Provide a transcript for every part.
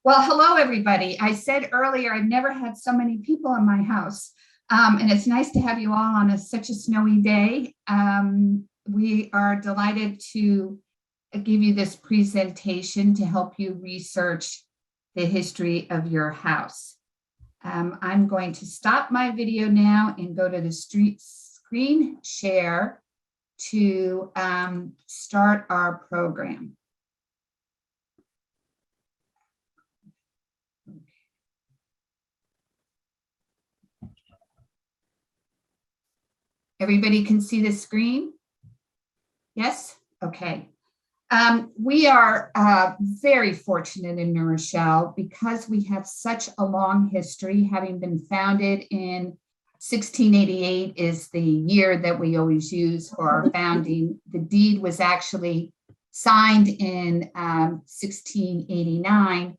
Well, hello, everybody. I said earlier, I've never had so many people in my house, and it's nice to have you all on such a snowy day. We are delighted to give you this presentation to help you research the history of your house. I'm going to stop my video now and go to the screen share to start our program. Everybody can see the screen? Yes? Okay. We are very fortunate in New Rochelle because we have such a long history, having been founded in 1688 is the year that we always use for our founding. The deed was actually signed in 1689.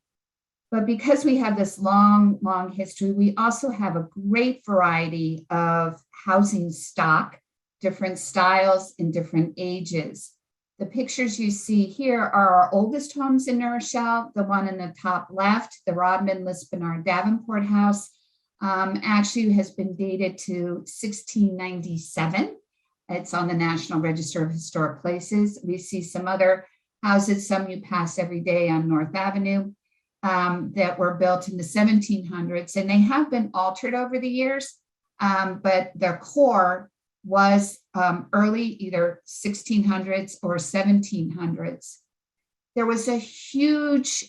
But because we have this long history, we also have a great variety of housing stock, different styles and different ages. The pictures you see here are our oldest homes in New Rochelle. The one in the top left, the Rodman Lispenard Davenport house, actually has been dated to 1697. It's on the National Register of Historic Places. We see some other houses, some you pass every day on North Avenue, that were built in the 1700s, and they have been altered over the years, but their core was early, either 1600s or 1700s. There was a huge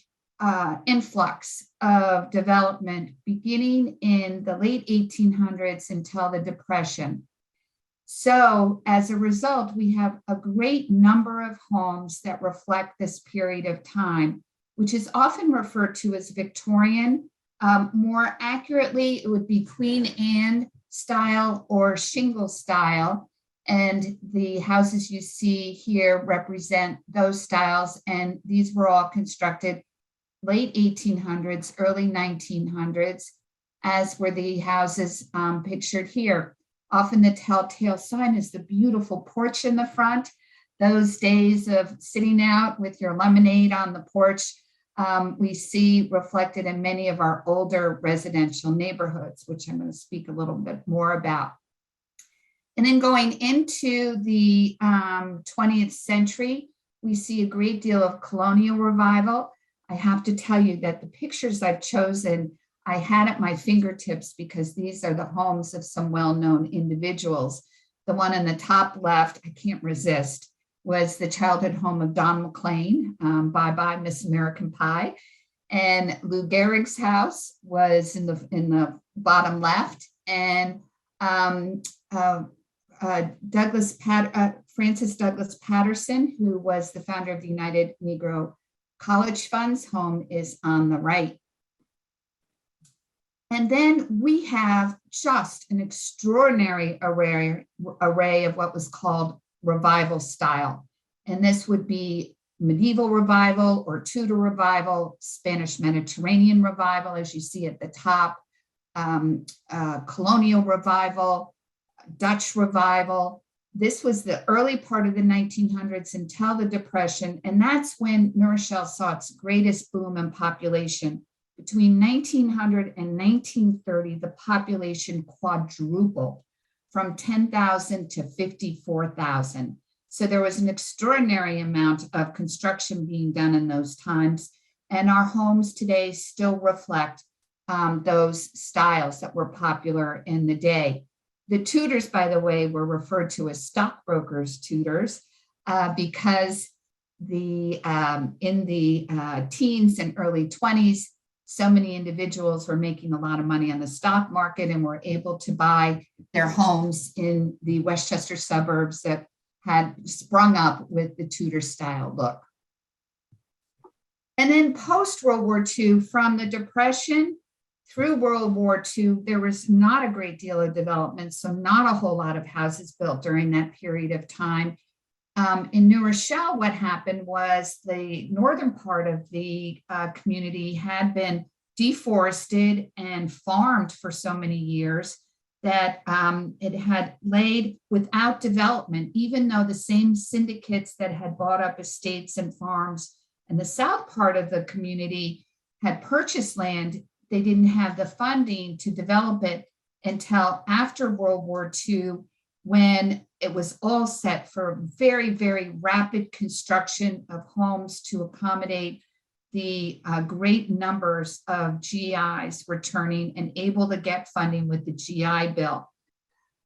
influx of development beginning in the late 1800s until the Depression. So as a result, we have a great number of homes that reflect this period of time, which is often referred to as Victorian. More accurately, it would be Queen Anne style or shingle style. And the houses you see here represent those styles. And these were all constructed late 1800s, early 1900s, as were the houses pictured here. Often the telltale sign is the beautiful porch in the front. Those days of sitting out with your lemonade on the porch, we see reflected in many of our older residential neighborhoods, which I'm going to speak a little bit more about. And then going into the 20th century, we see a great deal of colonial revival. I have to tell you that the pictures I've chosen, I had at my fingertips because these are the homes of some well-known individuals. The one in the top left, I can't resist, was the childhood home of Don McLean, bye-bye Miss American Pie. And Lou Gehrig's house was in the bottom left. And Francis Douglas Patterson, who was the founder of the United Negro College Fund's home, is on the right. And then we have just an extraordinary array of what was called revival style. And this would be medieval revival or Tudor revival, Spanish Mediterranean revival, as you see at the top, colonial revival, Dutch revival. This was the early part of the 1900s until the Depression. And that's when New Rochelle saw its greatest boom in population. Between 1900 and 1930, the population quadrupled from 10,000 to 54,000. So there was an extraordinary amount of construction being done in those times. And our homes today still reflect those styles that were popular in the day. The Tudors, by the way, were referred to as stockbrokers' Tudors because in the teens and early 20s, so many individuals were making a lot of money on the stock market and were able to buy their homes in the Westchester suburbs that had sprung up with the Tudor style look. And then post-World War II, from the Depression through World War II, there was not a great deal of development, so not a whole lot of houses built during that period of time. In New Rochelle, what happened was the northern part of the community had been deforested and farmed for so many years that it had laid without development, even though the same syndicates that had bought up estates and farms in the south part of the community had purchased land, they didn't have the funding to develop it until after World War II, when it was all set for very, very rapid construction of homes to accommodate the great numbers of GIs returning and able to get funding with the GI Bill.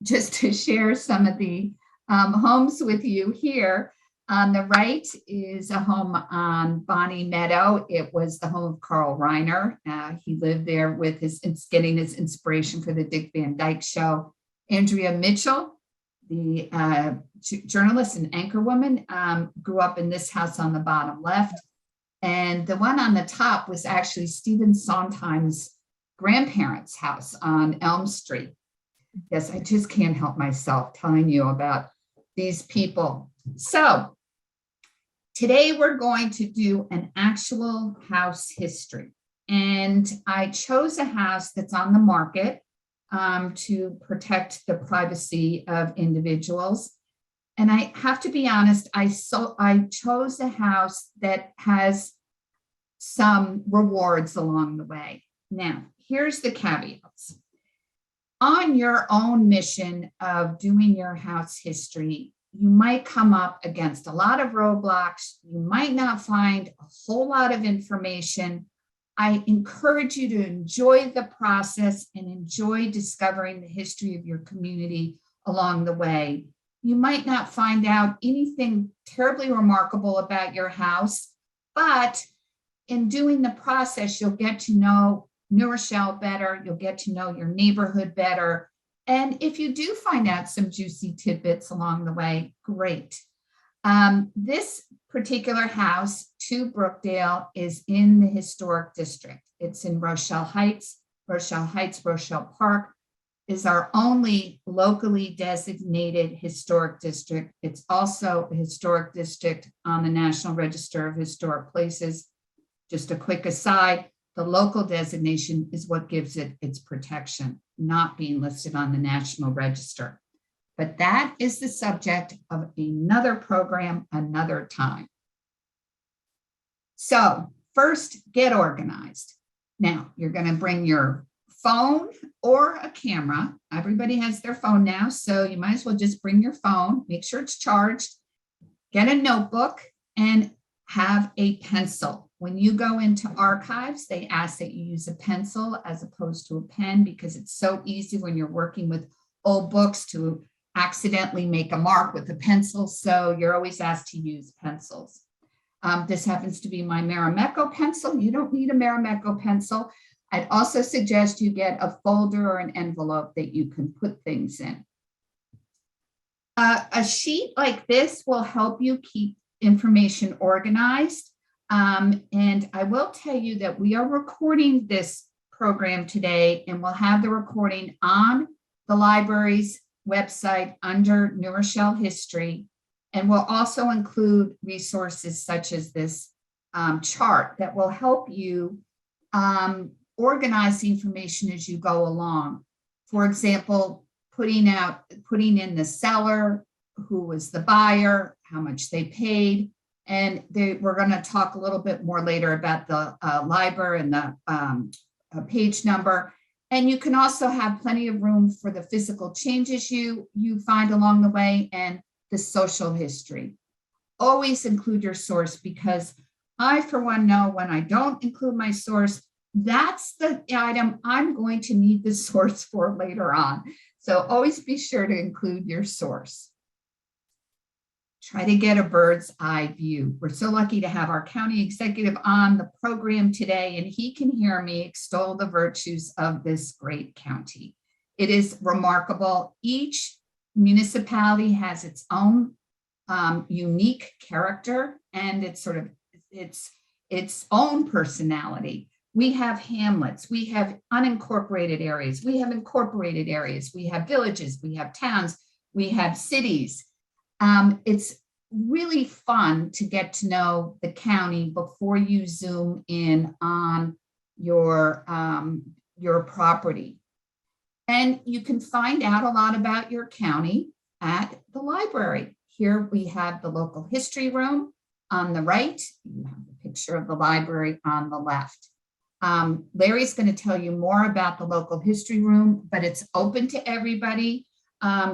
Just to share some of the homes with you here, on the right is a home on Bonnie Meadow. It was the home of Carl Reiner. He lived there with getting his inspiration for the Dick Van Dyke Show. Andrea Mitchell, the journalist and anchorwoman, grew up in this house on the bottom left. And the one on the top was actually Stephen Sondheim's grandparents' house on Elm Street. Yes, I just can't help myself telling you about these people. So today we're going to do an actual house history. And I chose a house that's on the market to protect the privacy of individuals. And I have to be honest, I chose a house that has some rewards along the way. Now, here's the caveats. On your own mission of doing your house history, you might come up against a lot of roadblocks. You might not find a whole lot of information. I encourage you to enjoy the process and enjoy discovering the history of your community along the way. You might not find out anything terribly remarkable about your house, but in doing the process, you'll get to know New Rochelle better. You'll get to know your neighborhood better. And if you do find out some juicy tidbits along the way, great. This particular house, 2 Brookdale, is in the historic district. It's in Rochelle Heights. Rochelle Park is our only locally designated historic district. It's also a historic district on the National Register of Historic Places. Just a quick aside, the local designation is what gives it its protection, not being listed on the National Register. But that is the subject of another program, another time. So first, get organized. Now, you're going to bring your phone or a camera. Everybody has their phone now, so you might as well just bring your phone, make sure it's charged, get a notebook, and have a pencil. When you go into archives, they ask that you use a pencil as opposed to a pen, because it's so easy when you're working with old books to accidentally make a mark with a pencil. So you're always asked to use pencils. This happens to be my Marimekko pencil. You don't need a Marimekko pencil. I'd also suggest you get a folder or an envelope that you can put things in. A sheet like this will help you keep information organized. And I will tell you that we are recording this program today, and we'll have the recording on the library's website under New Rochelle History. And we'll also include resources such as this chart that will help you organize the information as you go along. For example, putting in the seller, who was the buyer, how much they paid. And we're going to talk a little bit more later about the library and the page number. And you can also have plenty of room for the physical changes you find along the way and the social history. Always include your source, because I, for one, know when I don't include my source, that's the item I'm going to need the source for later on. So always be sure to include your source. Try to get a bird's eye view. We're so lucky to have our county executive on the program today, and he can hear me extol the virtues of this great county. It is remarkable. Each municipality has its own unique character and its own personality. We have hamlets, we have unincorporated areas, we have incorporated areas, we have villages, we have towns, we have cities. It's really fun to get to know the county before you zoom in on your property. And you can find out a lot about your county at the library. Here we have the local history room on the right. You have the picture of the library on the left. Larry's going to tell you more about the local history room, but it's open to everybody.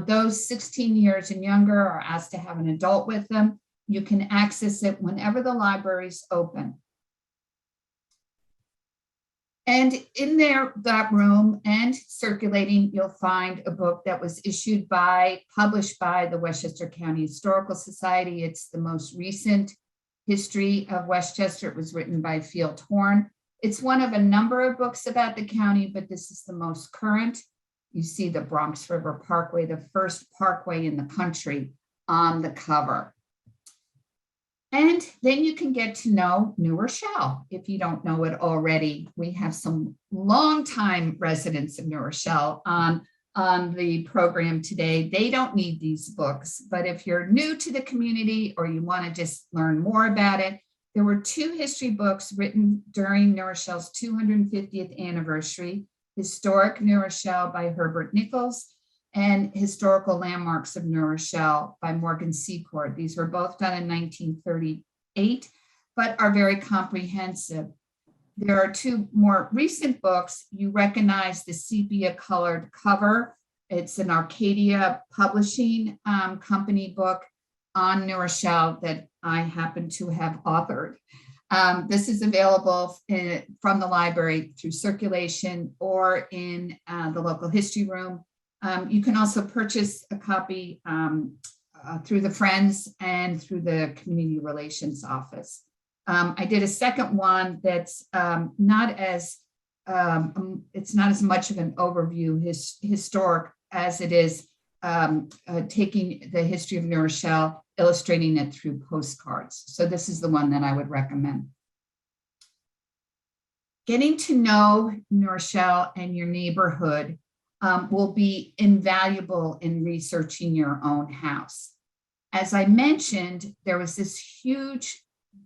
Those 16 years and younger are asked to have an adult with them. You can access it whenever the library's open. And in there, that room and circulating, you'll find a book that was published by the Westchester County Historical Society. It's the most recent history of Westchester. It was written by Field Horn. It's one of a number of books about the county, but this is the most current. You see the Bronx River Parkway, the first parkway in the country, on the cover. And then you can get to know New Rochelle if you don't know it already. We have some longtime residents of New Rochelle on the program today. They don't need these books, but if you're new to the community or you want to just learn more about it, there were 2 history books written during New Rochelle's 250th anniversary: Historic New Rochelle by Herbert Nichols and Historical Landmarks of New Rochelle by Morgan Secord. These were both done in 1938, but are very comprehensive. There are 2 more recent books. You recognize the sepia colored cover. It's an Arcadia Publishing Company book on New Rochelle that I happen to have authored. This is available from the library through circulation or in the local history room. You can also purchase a copy through the Friends and through the Community Relations Office. I did a second one that's not as much of an overview historic as it is taking the history of New Rochelle, illustrating it through postcards. So this is the one that I would recommend. Getting to know New Rochelle and your neighborhood will be invaluable in researching your own house. As I mentioned, there was this huge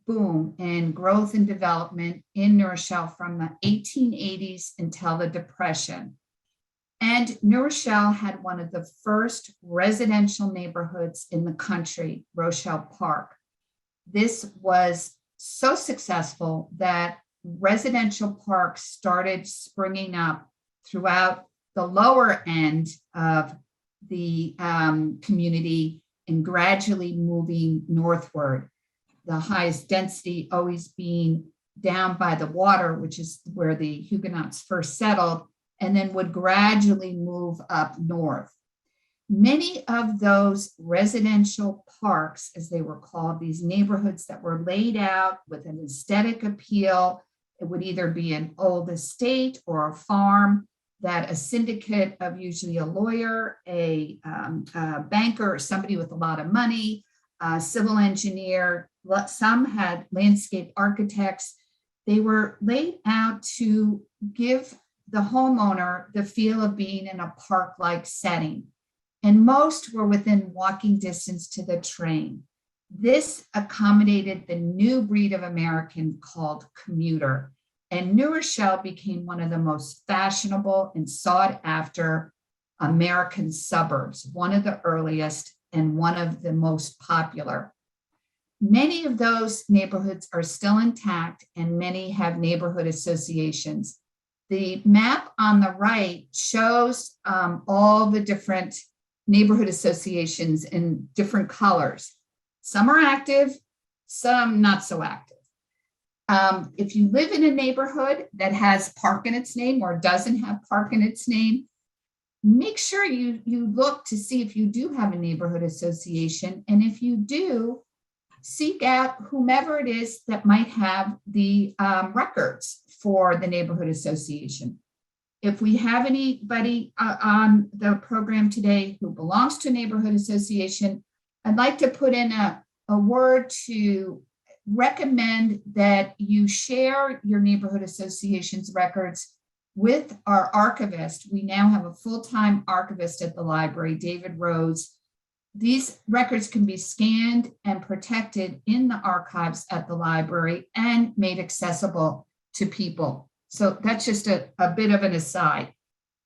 boom in growth and development in New Rochelle from the 1880s until the Depression. And New Rochelle had one of the first residential neighborhoods in the country, Rochelle Park. This was so successful that residential parks started springing up throughout the lower end of the community and gradually moving northward. The highest density always being down by the water, which is where the Huguenots first settled, and then would gradually move up north. Many of those residential parks, as they were called, these neighborhoods that were laid out with an aesthetic appeal, it would either be an old estate or a farm that a syndicate of usually a lawyer, a banker, or somebody with a lot of money, a civil engineer, some had landscape architects. They were laid out to give the homeowner the feel of being in a park-like setting. And most were within walking distance to the train. This accommodated the new breed of American called commuter. And New Rochelle became one of the most fashionable and sought after American suburbs, one of the earliest and one of the most popular. Many of those neighborhoods are still intact and many have neighborhood associations. The map on the right shows all the different neighborhood associations in different colors. Some are active, some not so active. If you live in a neighborhood that has park in its name or doesn't have park in its name, make sure you look to see if you do have a neighborhood association. And if you do, seek out whomever it is that might have the records for the neighborhood association. If we have anybody on the program today who belongs to a neighborhood association, I'd like to put in a word to recommend that you share your neighborhood association's records with our archivist. We now have a full-time archivist at the library, David Rose. These records can be scanned and protected in the archives at the library and made accessible to people. So that's just a bit of an aside.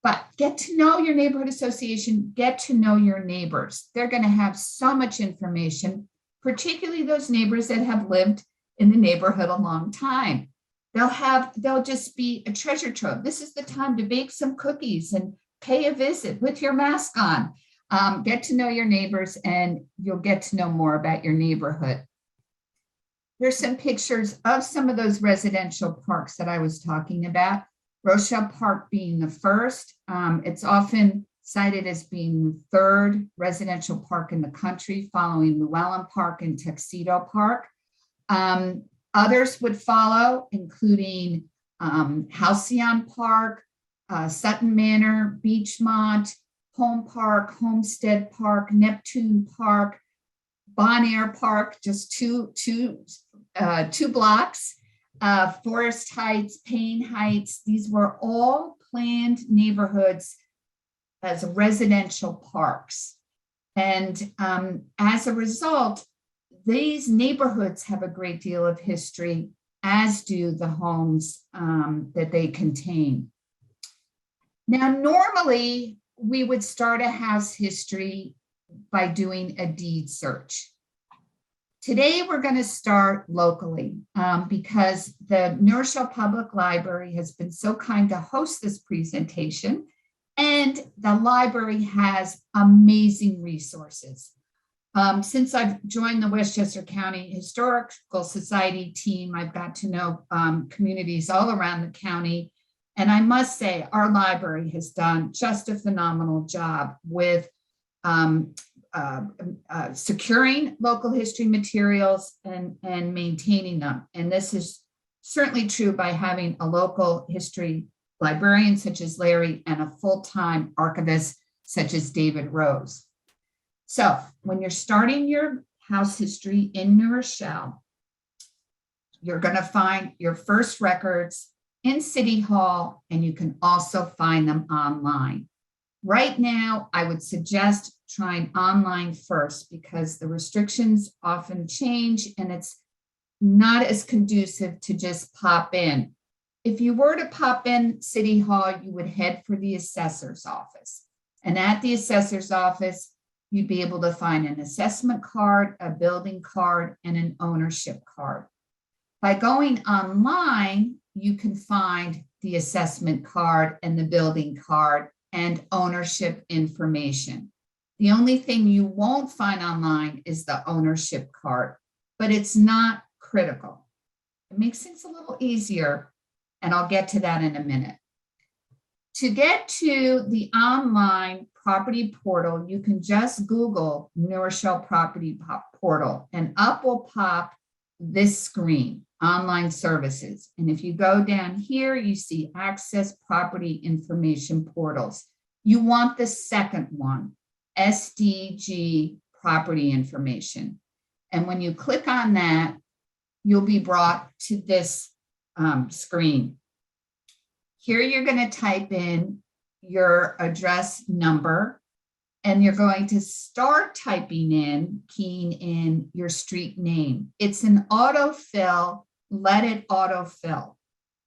But get to know your neighborhood association, get to know your neighbors. They're going to have so much information, particularly those neighbors that have lived in the neighborhood a long time. they'll just be a treasure trove. This is the time to bake some cookies and pay a visit with your mask on. Get to know your neighbors, and you'll get to know more about your neighborhood. Here's some pictures of some of those residential parks that I was talking about. Rochelle Park being the first. It's often cited as being the third residential park in the country, following Llewellyn Park and Tuxedo Park. Others would follow, including Halcyon Park, Sutton Manor, Beachmont, Home Park, Homestead Park, Neptune Park, Bon Air Park, just two blocks, Forest Heights, Payne Heights. These were all planned neighborhoods as residential parks. And as a result, these neighborhoods have a great deal of history, as do the homes that they contain. Now, normally we would start a house history by doing a deed search. Today, we're going to start locally because the New Rochelle Public Library has been so kind to host this presentation, and the library has amazing resources. Since I've joined the Westchester County Historical Society team, I've got to know communities all around the county. And I must say, our library has done just a phenomenal job with securing local history materials and maintaining them. And this is certainly true by having a local history librarian such as Larry and a full-time archivist such as David Rose. So when you're starting your house history in New Rochelle, you're going to find your first records in City Hall, and you can also find them online. Right now, I would suggest trying online first because the restrictions often change and it's not as conducive to just pop in. If you were to pop in City Hall, you would head for the assessor's office. And at the assessor's office, you'd be able to find an assessment card, a building card, and an ownership card. By going online, you can find the assessment card and the building card and ownership information. The only thing you won't find online is the ownership card, but it's not critical. It makes things a little easier, and I'll get to that in a minute. To get to the online property portal, you can just Google New Rochelle Property Portal, and up will pop this screen, online services. And if you go down here, you see access property information portals. You want the second one, SDG property information. And when you click on that, you'll be brought to this screen. Here you're going to type in your address number, and you're going to start keying in your street name. It's an autofill, let it autofill.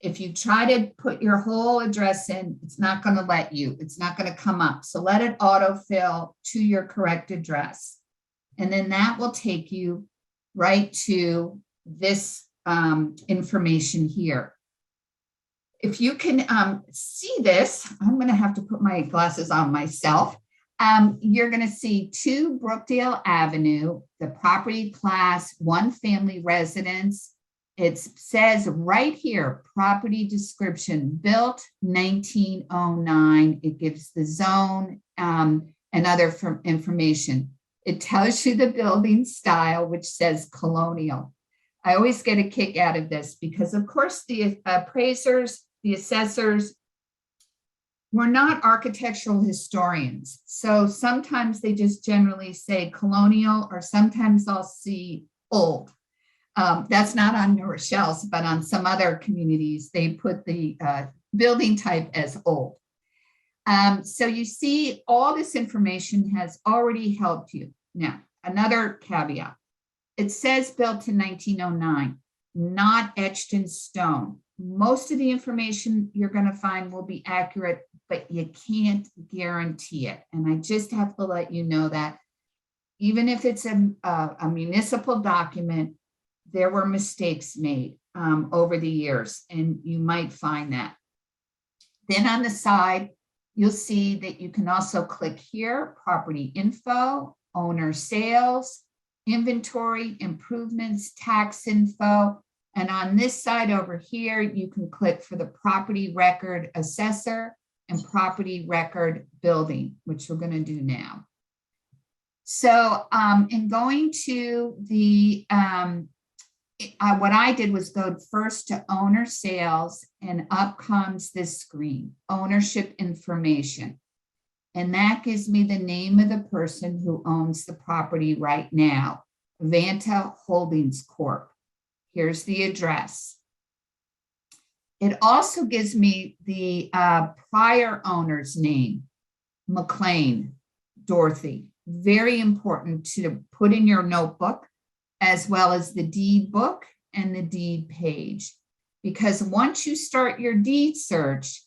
If you try to put your whole address in, it's not going to let you, it's not going to come up. So let it autofill to your correct address. And then that will take you right to this information here. If you can see this, I'm going to have to put my glasses on myself. You're going to see 2 Brookdale Avenue, the property class, 1 family residence. It says right here, property description, built 1909. It gives the zone and other information. It tells you the building style, which says colonial. I always get a kick out of this because, of course, the appraisers, the assessors, we're not architectural historians. So sometimes they just generally say colonial, or sometimes I'll see old. That's not on New Rochelle's, but on some other communities, they put the building type as old. So you see all this information has already helped you. Now, another caveat. It says built in 1909, not etched in stone. Most of the information you're going to find will be accurate, but you can't guarantee it. And I just have to let you know that even if it's a municipal document, there were mistakes made. over the years, and you might find that. Then on the side, you'll see that you can also click here, property info, owner sales, inventory, improvements, tax info. And on this side over here, you can click for the property record assessor and property record building, which we're going to do now. So in going to the, what I did was go first to owner sales, and up comes this screen, ownership information. And that gives me the name of the person who owns the property right now, Vanta Holdings Corp. Here's the address. It also gives me the prior owner's name, McLean Dorothy. Very important to put in your notebook, as well as the deed book and the deed page. Because once you start your deed search,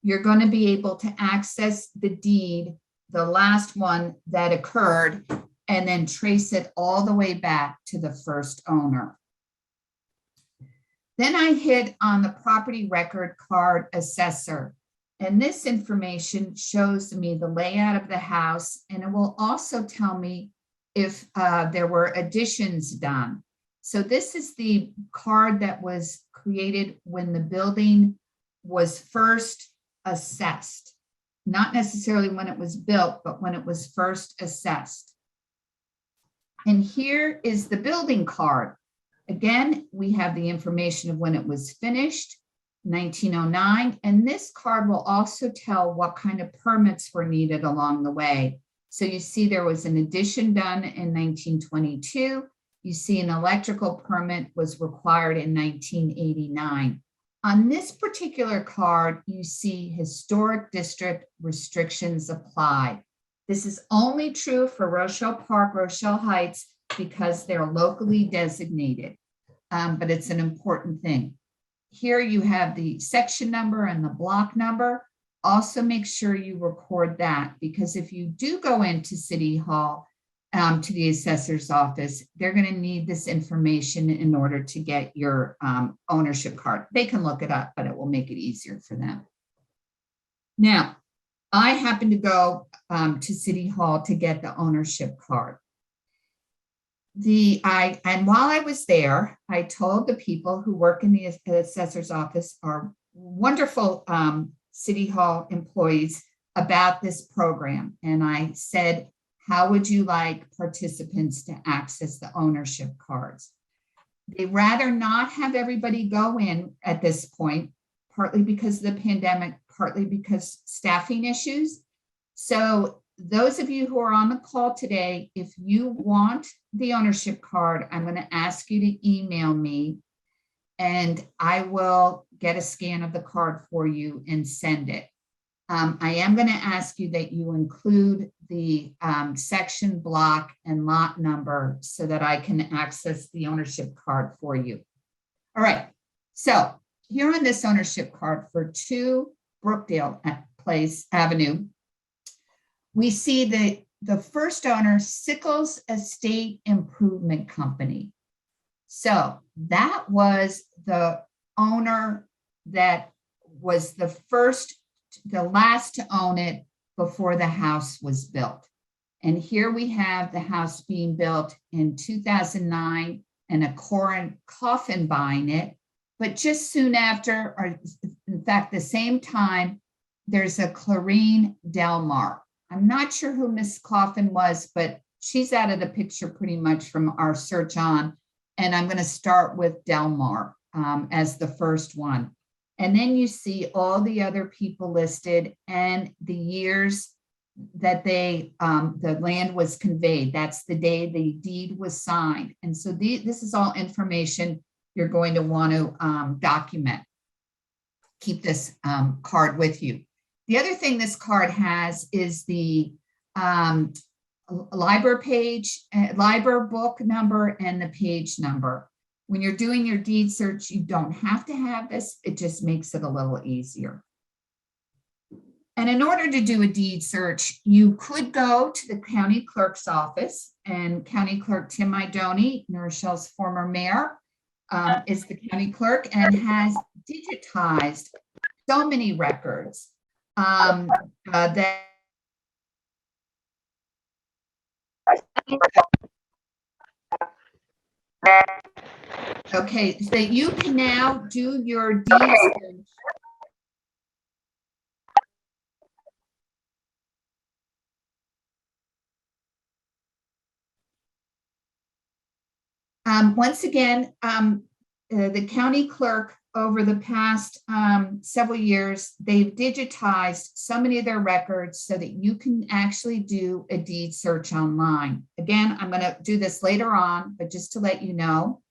you're going to be able to access the deed, the last one that occurred, and then trace it all the way back to the first owner. Then I hit on the property record card assessor. And this information shows me the layout of the house, and it will also tell me if there were additions done. So this is the card that was created when the building was first assessed, not necessarily when it was built, but when it was first assessed. And here is the building card. Again, we have the information of when it was finished, 1909, and this card will also tell what kind of permits were needed along the way. So you see there was an addition done in 1922. You see an electrical permit was required in 1989. On this particular card, you see historic district restrictions apply. This is only true for Rochelle Park, Rochelle Heights, because they're locally designated, but it's an important thing. Here you have the section number and the block number. Also make sure you record that, because if you do go into City Hall, to the assessor's office, they're going to need this information in order to get your ownership card. They can look it up, but it will make it easier for them. Now, I happened to go to City Hall to get the ownership card. And while I was there, I told the people who work in the assessor's office, are wonderful City Hall employees, about this program. And I said, how would you like participants to access the ownership cards? They rather not have everybody go in at this point, partly because of the pandemic, partly because staffing issues. So those of you who are on the call today, if you want the ownership card, I'm going to ask you to email me, and I will get a scan of the card for you and send it. I am going to ask you that you include the section, block, and lot number so that I can access the ownership card for you. All right, so here on this ownership card for 2 Brookdale Avenue, we see the first owner, Sickles Estate Improvement Company. So that was the owner that was the last to own it before the house was built. And here we have the house being built in 2009 and a coffin buying it. But just soon after, or in fact, the same time, there's a Clarine Delmar. I'm not sure who Miss Coffin was, but she's out of the picture pretty much from our search on. And I'm going to start with Delmar as the first one. And then you see all the other people listed and the years that the land was conveyed. That's the day the deed was signed. And so this is all information you're going to want to document. Keep this card with you. The other thing this card has is the library page, library book number, and the page number. When you're doing your deed search, you don't have to have this. It just makes it a little easier. And in order to do a deed search, you could go to the county clerk's office, and County Clerk Tim Idoni, Rochelle's former mayor, is the county clerk and has digitized so many records that okay, so you can now do your deed search. Once again, the county clerk over the past several years, they've digitized so many of their records so that you can actually do a deed search online. Again, I'm going to do this later on, but just to let you know,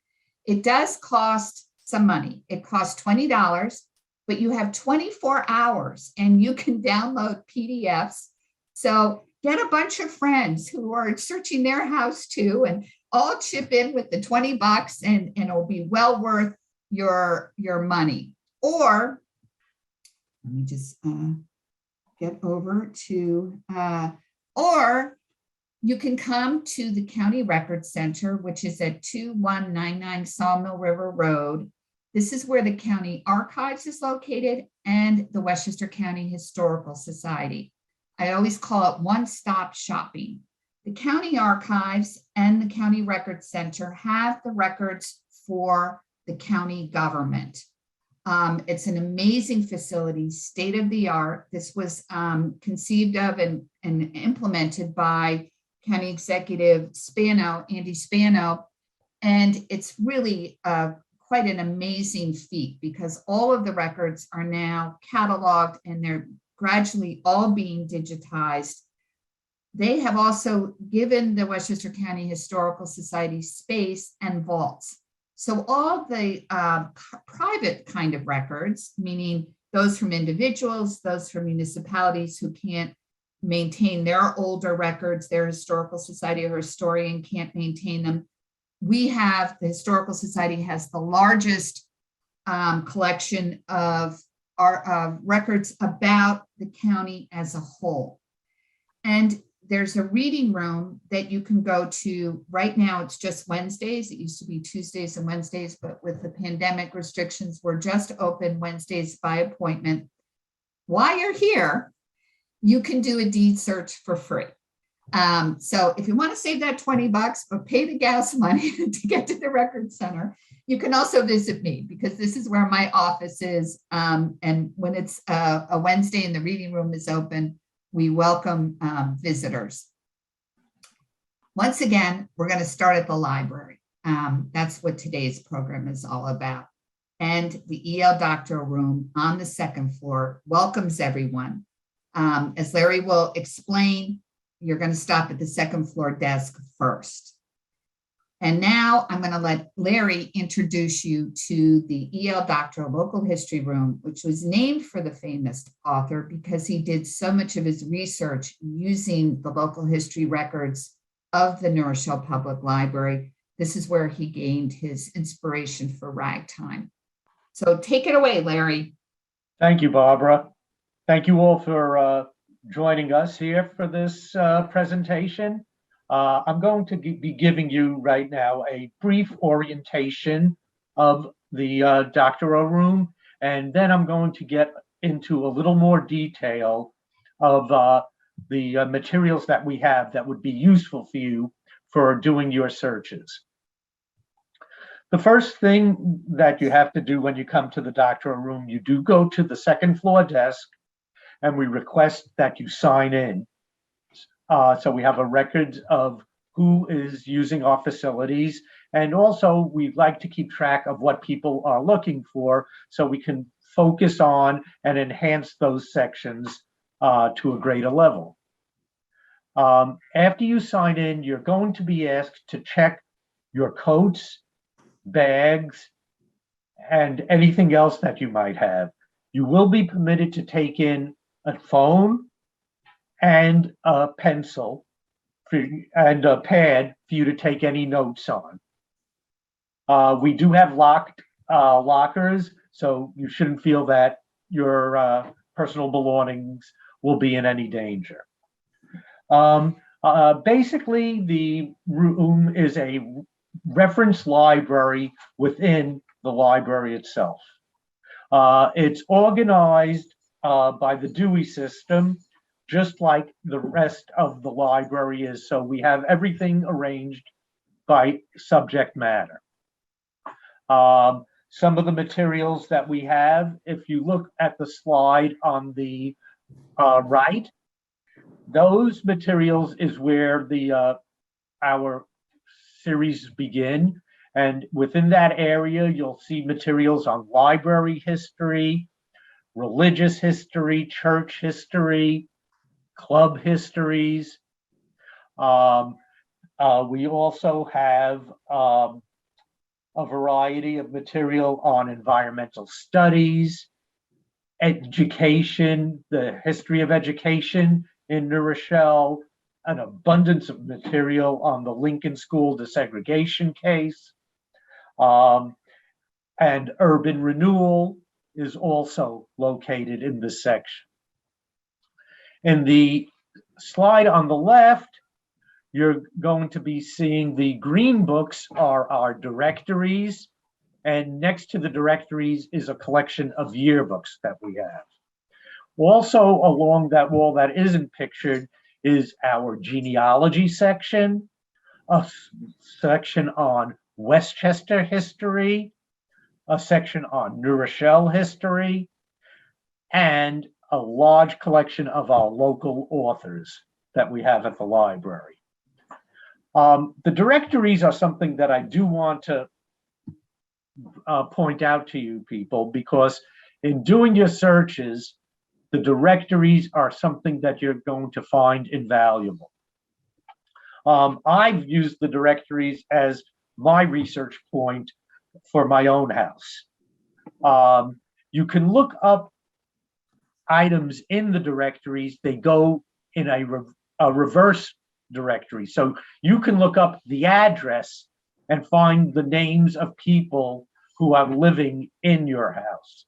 it does cost some money. It costs $20, but you have 24 hours and you can download PDFs. So get a bunch of friends who are searching their house too, and all chip in with the $20 and it'll be well worth your money. Or let me just get over to, or you can come to the County Record Center, which is at 2199 Sawmill River Road. This is where the County Archives is located and the Westchester County Historical Society. I always call it one-stop shopping. The County Archives and the County Record Center have the records for the county government. It's an amazing facility, state of the art. This was conceived of and implemented by County Executive Spano, Andy Spano, and it's really quite an amazing feat because all of the records are now cataloged and they're gradually all being digitized. They have also given the Westchester County Historical Society space and vaults. So all the private kind of records, meaning those from individuals, those from municipalities who can't maintain their older records, their historical society or historian can't maintain them. We have, the Historical Society has the largest collection of our records about the county as a whole. And there's a reading room that you can go to. Right now, it's just Wednesdays. It used to be Tuesdays and Wednesdays, but with the pandemic restrictions, we're just open Wednesdays by appointment. While you're here, you can do a deed search for free. So if you want to save that $20, but pay the gas money to get to the record center, you can also visit me because this is where my office is. And when it's a Wednesday and the reading room is open, we welcome visitors. Once again, we're going to start at the library. That's what today's program is all about. And the EL Doctoral Room on the second floor welcomes everyone. As Larry will explain, you're going to stop at the second floor desk first. And now I'm going to let Larry introduce you to the EL Doctoral Local History Room, which was named for the famous author because he did so much of his research using the local history records of the New Rochelle Public Library. This is where he gained his inspiration for ragtime. So take it away, Larry. Thank you, Barbara. Thank you all for joining us here for this presentation. I'm going to be giving you right now a brief orientation of the doctoral room, and then I'm going to get into a little more detail of the materials that we have that would be useful for you for doing your searches. The first thing that you have to do when you come to the doctoral room, you do go to the second floor desk, and we request that you sign in. So we have a record of who is using our facilities. And also we'd like to keep track of what people are looking for so we can focus on and enhance those sections to a greater level. After you sign in, you're going to be asked to check your coats, bags, and anything else that you might have. You will be permitted to take in a phone and a pencil and a pad for you to take any notes on. We do have locked lockers, so you shouldn't feel that your personal belongings will be in any danger. Basically, the room is a reference library within the library itself. It's organized by the Dewey system, just like the rest of the library is. So we have everything arranged by subject matter. Some of the materials that we have, if you look at the slide on the right, those materials is where our series begin. And within that area, you'll see materials on library history, religious history, church history, club histories. We also have a variety of material on environmental studies, education, the history of education in New Rochelle, an abundance of material on the Lincoln School desegregation case, and urban renewal is also located in this section. In the slide on the left, you're going to be seeing the green books are our directories, and next to the directories is a collection of yearbooks that we have. Also along that wall that isn't pictured is our genealogy section, a section on Westchester history, a section on New Rochelle history, and a large collection of our local authors that we have at the library. The directories are something that I do want to point out to you people, because in doing your searches, the directories are something that you're going to find invaluable. I've used the directories as my research point for my own house. You can look up items in the directories. They go in a reverse directory. So you can look up the address and find the names of people who are living in your house.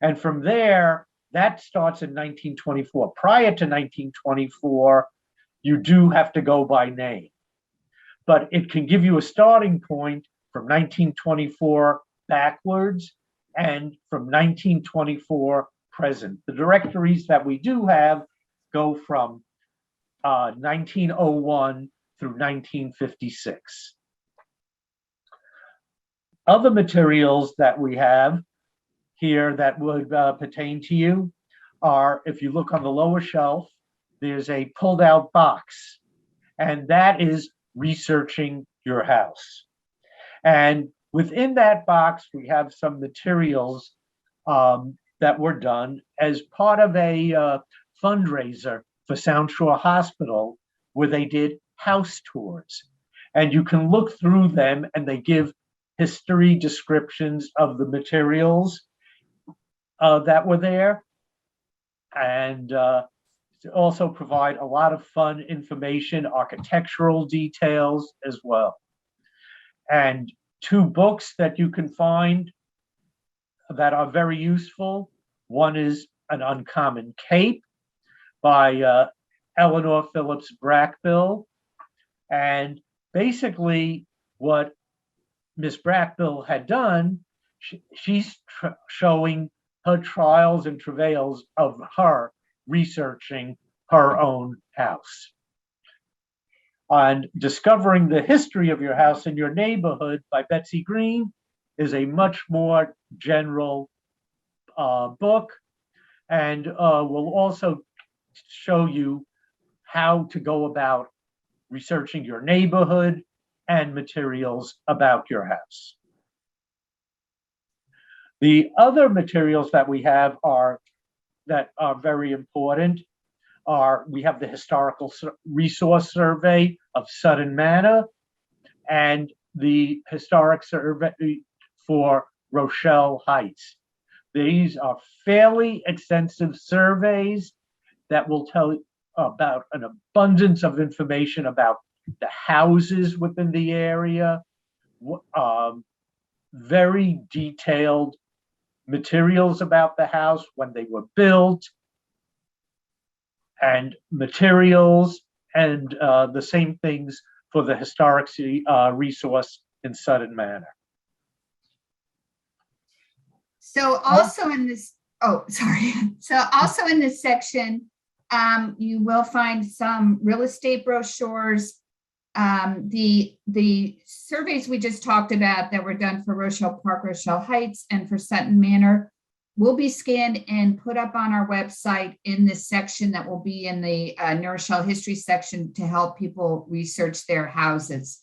And from there, that starts in 1924. Prior to 1924, you do have to go by name, but it can give you a starting point from 1924 backwards and from 1924 present. The directories that we do have go from 1901 through 1956. Other materials that we have here that would pertain to you are, if you look on the lower shelf, there's a pulled out box, and that is researching your house. And within that box, we have some materials that were done as part of a fundraiser for Sound Shore Hospital, where they did house tours. And you can look through them, and they give history descriptions of the materials that were there, and also provide a lot of fun information, architectural details as well. And two books that you can find that are very useful. One is An Uncommon Cape by Eleanor Phillips Brackbill. And basically what Miss Brackbill had done, she's showing her trials and travails of her researching her own house. And Discovering the History of Your House and Your Neighborhood by Betsy Green is a much more general book, and will also show you how to go about researching your neighborhood and materials about your house. The other materials that we have that are very important we have the Historical Resource Survey of Sudden Manor and the Historic Survey for Rochelle Heights. These are fairly extensive surveys that will tell you about an abundance of information about the houses within the area, very detailed materials about the house, when they were built, and materials, and the same things for the historic resource in Sutton Manor. So also in this, So also in this section, you will find some real estate brochures. The surveys we just talked about that were done for Rochelle Park, Rochelle Heights, and for Sutton Manor will be scanned and put up on our website in this section that will be in the New Rochelle history section to help people research their houses.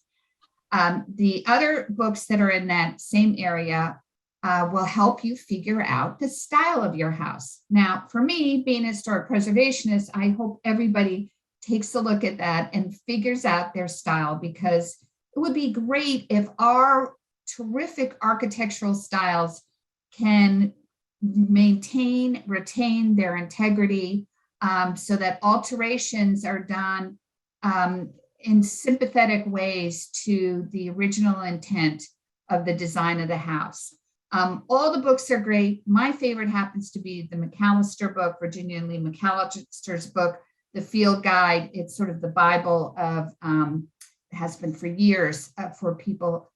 The other books that are in that same area will help you figure out the style of your house. Now, for me, being a historic preservationist, I hope everybody takes a look at that and figures out their style, because it would be great if our terrific architectural styles can retain their integrity, so that alterations are done in sympathetic ways to the original intent of the design of the house. All the books are great. My favorite happens to be the McAllister book, Virginia and Lee McAllister's book, The Field Guide. It's sort of the Bible of, has been for years for people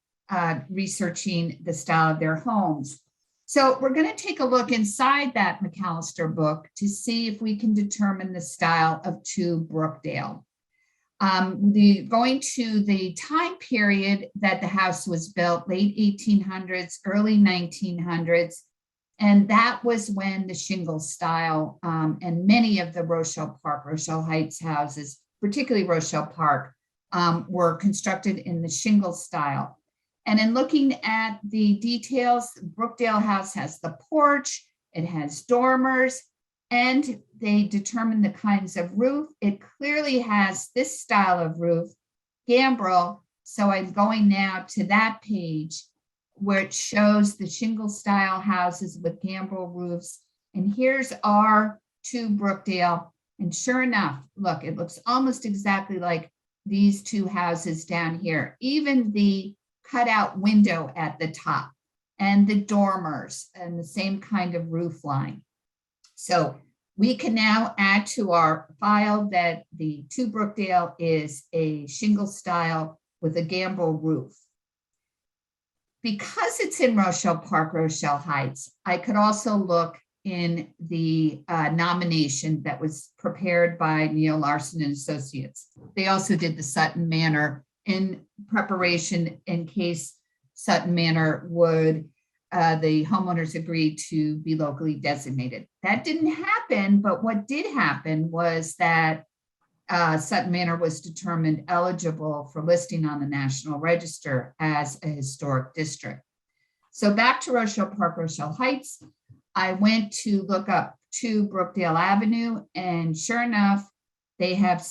researching the style of their homes. So we're going to take a look inside that McAllister book to see if we can determine the style of 2 Brookdale. Going to the time period that the house was built, late 1800s, early 1900s, and that was when the shingle style and many of the Rochelle Park, Rochelle Heights houses, particularly Rochelle Park, were constructed in the shingle style. And in looking at the details, Brookdale House has the porch, it has dormers, and they determine the kinds of roof. It clearly has this style of roof, gambrel. So I'm going now to that page where it shows the shingle style houses with gambrel roofs. And here's our 2 Brookdale. And sure enough, look, it looks almost exactly like these 2 houses down here. Even the cutout window at the top and the dormers and the same kind of roof line. So we can now add to our file that the 2 Brookdale is a shingle style with a gambrel roof. Because it's in Rochelle Park, Rochelle Heights, I could also look in the nomination that was prepared by Neil Larson and Associates. They also did the Sutton Manor in preparation in case Sutton Manor would the homeowners agreed to be locally designated. That didn't happen, but what did happen was that Sutton Manor was determined eligible for listing on the National Register as a historic district. So back to Rochelle Park, Rochelle Heights, I went to look up 2 Brookdale Avenue, and sure enough, they have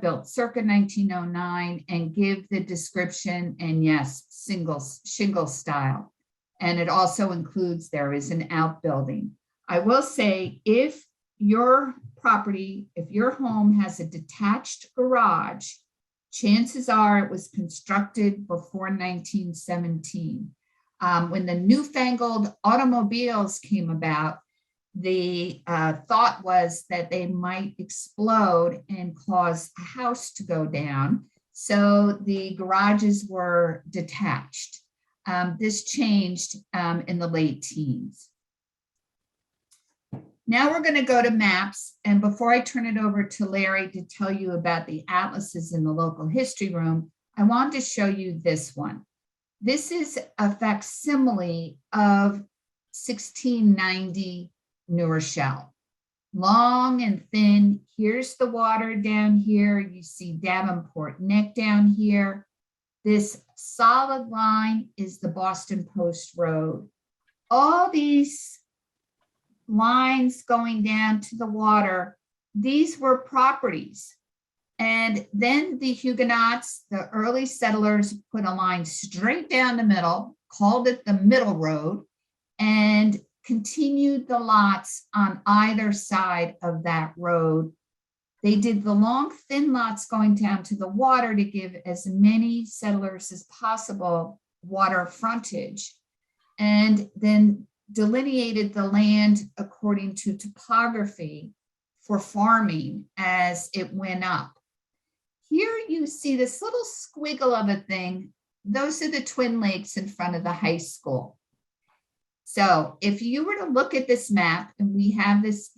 built circa 1909 and give the description, and yes, shingle style. And it also includes, there is an outbuilding. I will say, if your property, if your home has a detached garage, chances are it was constructed before 1917. When the newfangled automobiles came about, the thought was that they might explode and cause a house to go down. So the garages were detached. This changed in the late teens. Now we're going to go to maps. And before I turn it over to Larry to tell you about the atlases in the local history room, I want to show you this one. This is a facsimile of 1690 New Rochelle. Long and thin. Here's the water down here. You see Davenport Neck down here. This solid line is the Boston Post Road. All these lines going down to the water, these were properties. And then the Huguenots, the early settlers, put a line straight down the middle, called it the Middle Road, and continued the lots on either side of that road. They did the long, thin lots going down to the water to give as many settlers as possible water frontage, and then delineated the land according to topography for farming as it went up. Here you see this little squiggle of a thing. Those are the Twin Lakes in front of the high school. So if you were to look at this map, and we have this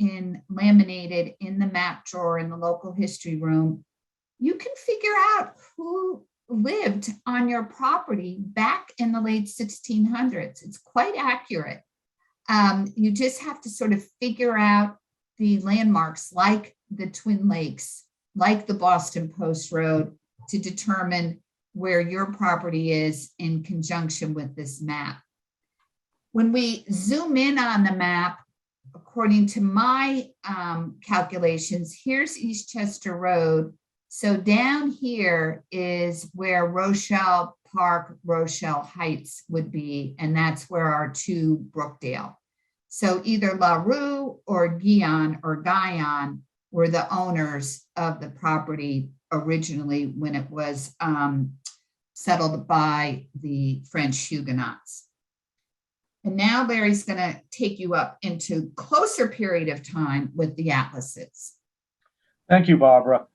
laminated in the map drawer in the local history room, you can figure out who lived on your property back in the late 1600s. It's quite accurate. You just have to sort of figure out the landmarks like the Twin Lakes, like the Boston Post Road, to determine where your property is in conjunction with this map. When we zoom in on the map, according to my calculations, here's Eastchester Road. So down here is where Rochelle Park, Rochelle Heights would be, and that's where our two Brookdale. So either LaRue or Guyon were the owners of the property originally when it was settled by the French Huguenots. And now Larry's going to take you up into closer period of time with the atlases. Thank you, Barbara.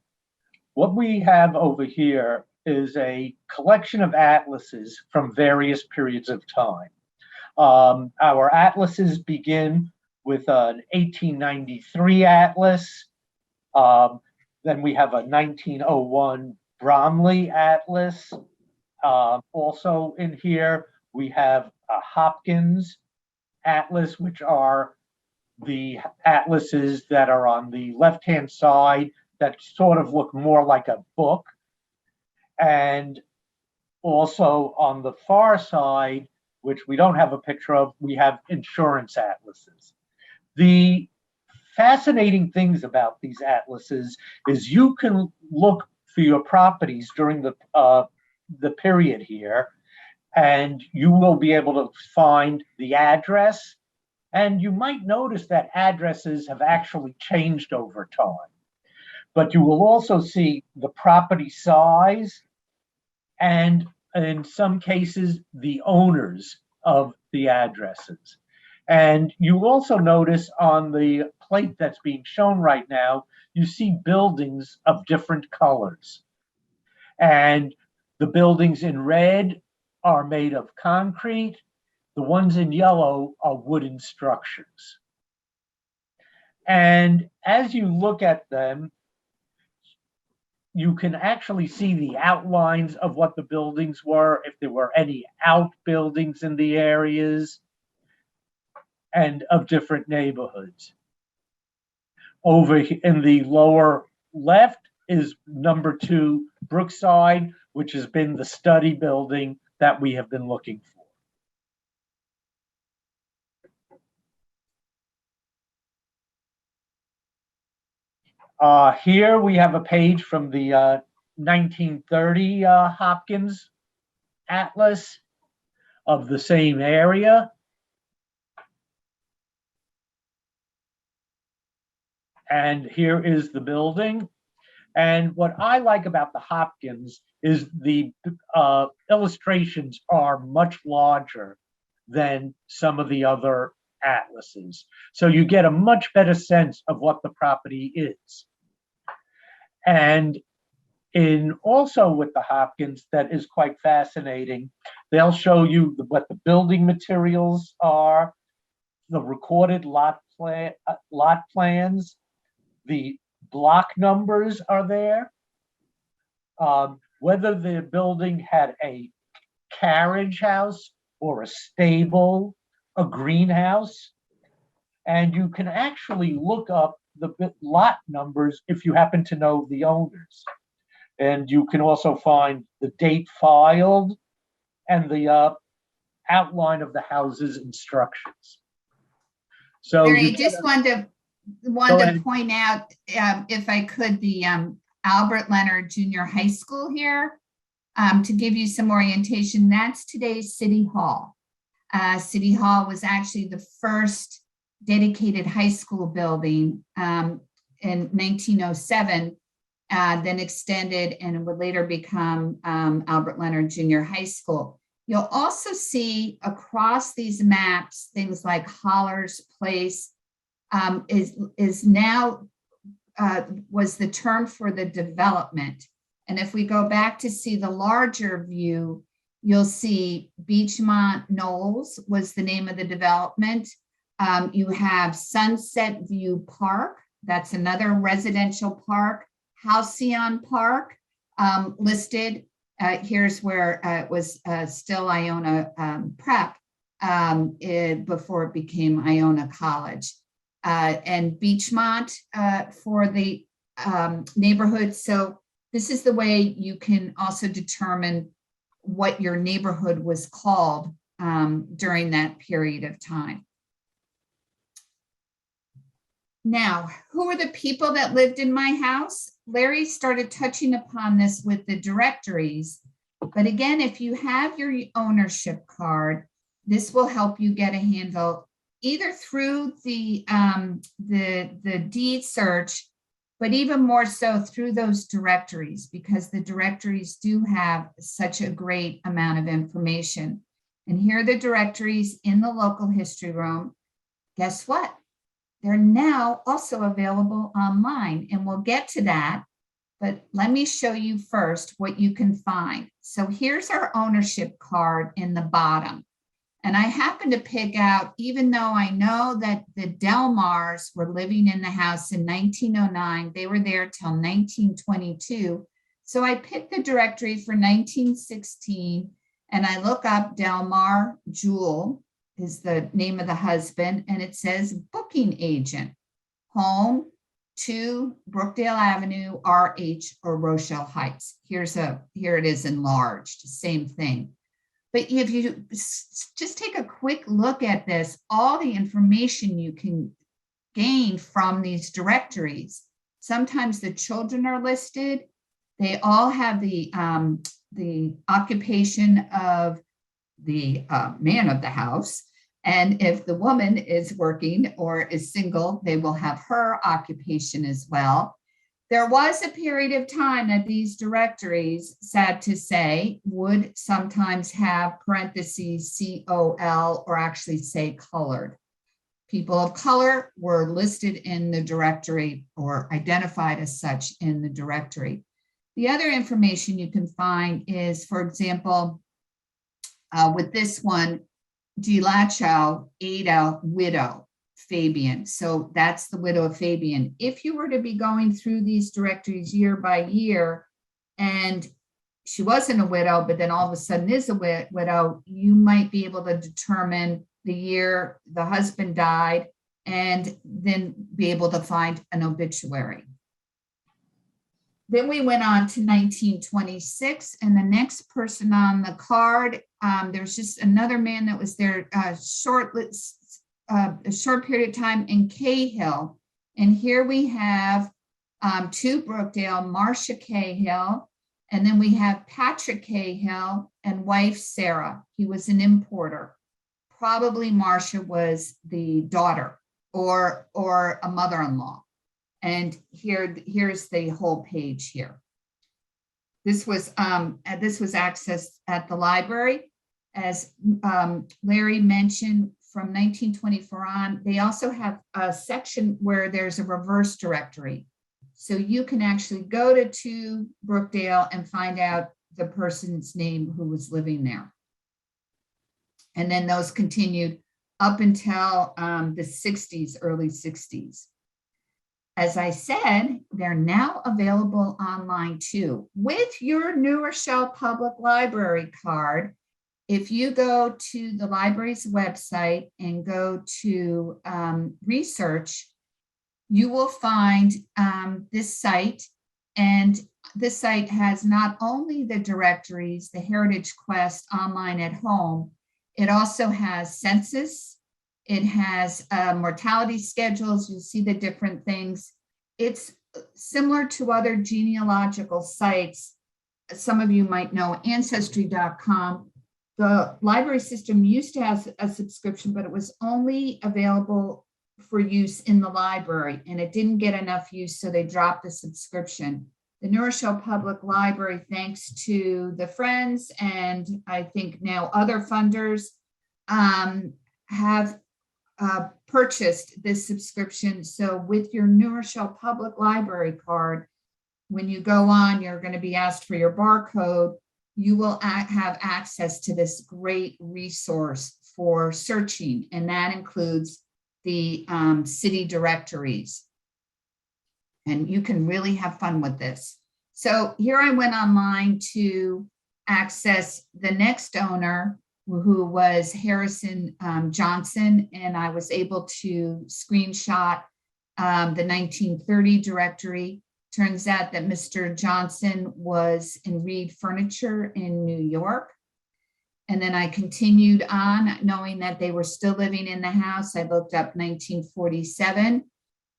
What we have over here is a collection of atlases from various periods of time. Our atlases begin with an 1893 atlas. Then we have a 1901 Bromley atlas. Also in here, we have a Hopkins atlas, which are the atlases that are on the left-hand side that sort of look more like a book. And also on the far side, which we don't have a picture of, we have insurance atlases. The fascinating things about these atlases is you can look for your properties during the period here, and you will be able to find the address. And you might notice that addresses have actually changed over time. But you will also see the property size and in some cases, the owners of the addresses. And you also notice on the plate that's being shown right now, you see buildings of different colors. And the buildings in red are made of concrete. The ones in yellow are wooden structures. And as you look at them, you can actually see the outlines of what the buildings were, if there were any outbuildings in the areas, and of different neighborhoods. Over in the lower left is number 2 Brookside, which has been the study building that we have been looking for. Here we have a page from the 1930 Hopkins Atlas of the same area. And here is the building. And what I like about the Hopkins is the illustrations are much larger than some of the other atlases. So you get a much better sense of what the property is. And also with the Hopkins, that is quite fascinating. They'll show you what the building materials are, the recorded lot plans, the block numbers are there, whether the building had a carriage house or a stable, a greenhouse, and you can actually look up the lot numbers if you happen to know the owners. And you can also find the date filed and the outline of the house's instructions. So Larry, just wanted to point out, if I could, the Albert Leonard Junior High School here, to give you some orientation. That's today's City Hall. City Hall was actually the first dedicated high school building in 1907, then extended and would later become Albert Leonard Junior High School. You'll also see across these maps things like Holler's Place is now was the term for the development. And if we go back to see the larger view, you'll see Beechmont Knolls was the name of the development. You have Sunset View Park. That's another residential park. Halcyon Park listed. Here's where it was still Iona Prep before it became Iona College. And Beechmont for the neighborhood. So this is the way you can also determine what your neighborhood was called during that period of time. Now, who are the people that lived in my house? Larry started touching upon this with the directories. But again, if you have your ownership card, this will help you get a handle either through the deed search, but even more so through those directories, because the directories do have such a great amount of information. And here are the directories in the local history room. Guess what? They're now also available online, and we'll get to that. But let me show you first what you can find. So here's our ownership card in the bottom. And I happen to pick out, even though I know that the Delmars were living in the house in 1909, they were there till 1922. So I picked the directory for 1916, and I look up Delmar Jewel is the name of the husband, and it says booking agent, home to Brookdale Avenue, RH, or Rochelle Heights. Here it is enlarged, same thing. But if you just take a quick look at this, all the information you can gain from these directories. Sometimes the children are listed. They all have the occupation of the man of the house. And if the woman is working or is single, they will have her occupation as well. There was a period of time that these directories, sad to say, would sometimes have parentheses COL or actually say colored. People of color were listed in the directory or identified as such in the directory. The other information you can find is, for example, with this one, DeLachow, Ada, widow, Fabian. So that's the widow of Fabian. If you were to be going through these directories year by year, and she wasn't a widow, but then all of a sudden is a widow, you might be able to determine the year the husband died and then be able to find an obituary. Then we went on to 1926, and the next person on the card, there's just another man that was there a short period of time in Cahill. And here we have to Brookdale, Marcia Cahill, and then we have Patrick Cahill and wife Sarah. He was an importer. Probably Marcia was the daughter or a mother-in-law. And here's the whole page here. This was accessed at the library. As Larry mentioned, from 1924 on, they also have a section where there's a reverse directory. So you can actually go to Brookdale and find out the person's name who was living there. And then those continued up until the 60s, early 60s. As I said, they're now available online too. With your New Rochelle Public Library card, if you go to the library's website and go to research, you will find this site. And this site has not only the directories, the Heritage Quest online at home, it also has census. It has mortality schedules. You'll see the different things. It's similar to other genealogical sites. Some of you might know Ancestry.com. The library system used to have a subscription, but it was only available for use in the library, and it didn't get enough use, so they dropped the subscription. The New Rochelle Public Library, thanks to the Friends and I think now other funders, have purchased this subscription. So with your New Rochelle Public Library card, when you go on, you're going to be asked for your barcode. You will have access to this great resource for searching, and that includes the city directories. And you can really have fun with this. So here I went online to access the next owner, who was Harrison Johnson, and I was able to screenshot the 1930 directory. Turns out that Mr. Johnson was in Reed Furniture in New York. And then I continued on, knowing that they were still living in the house. I looked up 1947,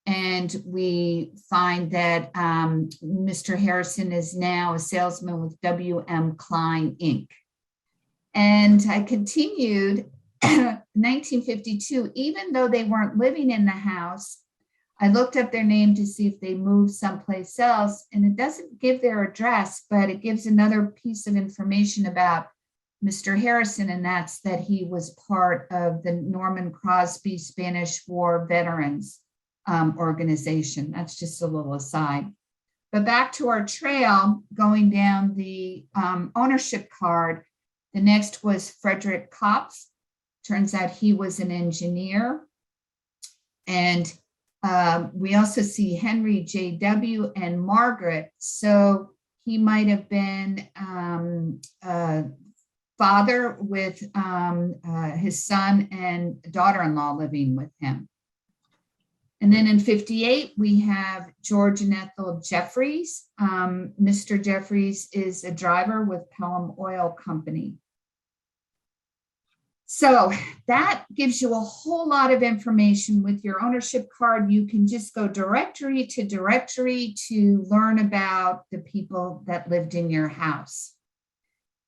and we find that Mr. Harrison is now a salesman with W.M. Klein, Inc. And I continued 1952, even though they weren't living in the house, I looked up their name to see if they moved someplace else, and it doesn't give their address, but it gives another piece of information about Mr. Harrison, and that's that he was part of the Norman Crosby Spanish War Veterans organization. That's just a little aside. But back to our trail, going down the ownership card, the next was Frederick Kopf. Turns out he was an engineer. And we also see Henry J.W. and Margaret. So he might have been father with his son and daughter-in-law living with him. And then in 58, we have George and Ethel Jeffries. Mr. Jeffries is a driver with Pelham Oil Company. So that gives you a whole lot of information. With your ownership card, you can just go directory to learn about the people that lived in your house.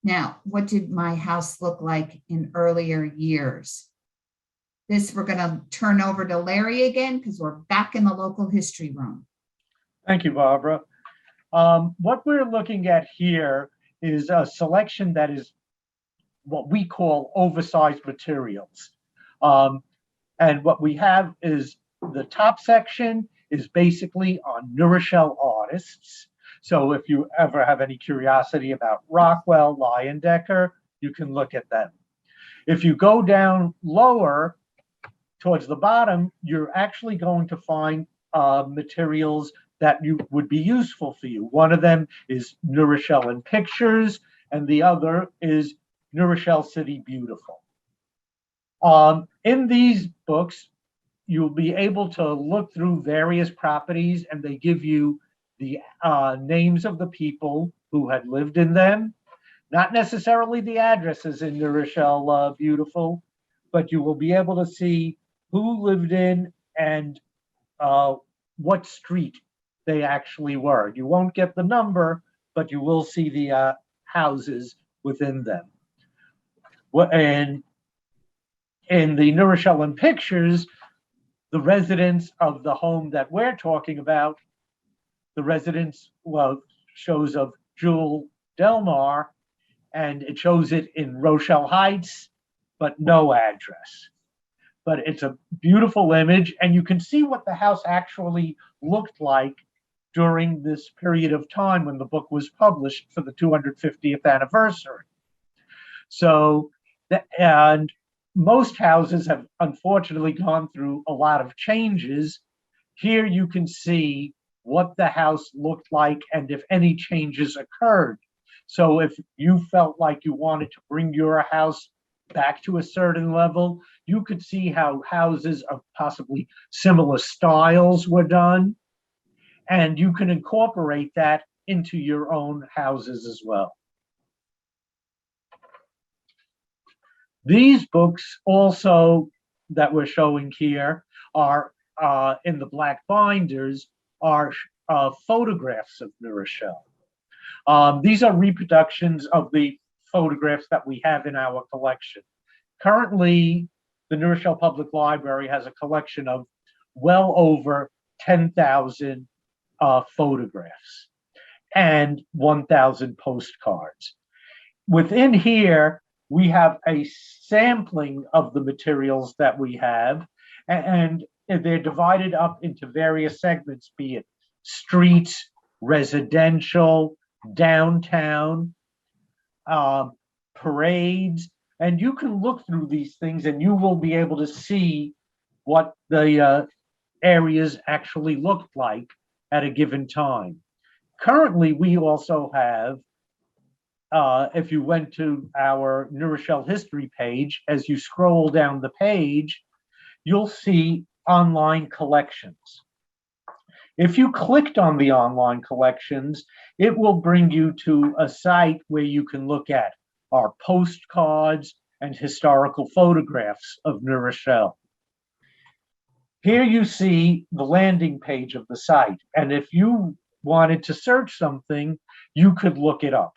Now, what did my house look like in earlier years? This we're going to turn over to Larry again, because we're back in the local history room. Thank you, Barbara. What we're looking at here is a selection that is what we call oversized materials. And what we have is the top section is basically on New Rochelle artists. So if you ever have any curiosity about Rockwell, Leyendecker, you can look at them. If you go down lower towards the bottom, you're actually going to find materials that would be useful for you. One of them is New Rochelle in Pictures, and the other is New Rochelle City Beautiful. In these books, you'll be able to look through various properties, and they give you the names of the people who had lived in them. Not necessarily the addresses in New Rochelle Beautiful, but you will be able to see who lived in and what street they actually were. You won't get the number, but you will see the houses within them. And in the New Rochelle in Pictures, the residents of the home that we're talking about, the residents, well, shows of Jewel Delmar, and it shows it in Rochelle Heights, but no address. But it's a beautiful image, and you can see what the house actually looked like during this period of time when the book was published for the 250th anniversary. So, and most houses have unfortunately gone through a lot of changes. Here you can see what the house looked like and if any changes occurred. So if you felt like you wanted to bring your house back to a certain level, you could see how houses of possibly similar styles were done, and you can incorporate that into your own houses as well. These books also that we're showing here are in the black binders are photographs of New Rochelle. These are reproductions of the photographs that we have in our collection. Currently, the New Rochelle Public Library has a collection of well over 10,000 photographs and 1,000 postcards. Within here, we have a sampling of the materials that we have, and they're divided up into various segments, be it streets, residential, downtown, parades, and you can look through these things and you will be able to see what the areas actually looked like at a given time. Currently, we also have, if you went to our New Rochelle history page, as you scroll down the page, you'll see online collections. If you clicked on the online collections, it will bring you to a site where you can look at our postcards and historical photographs of New Rochelle. Here you see the landing page of the site, and if you wanted to search something, you could look it up.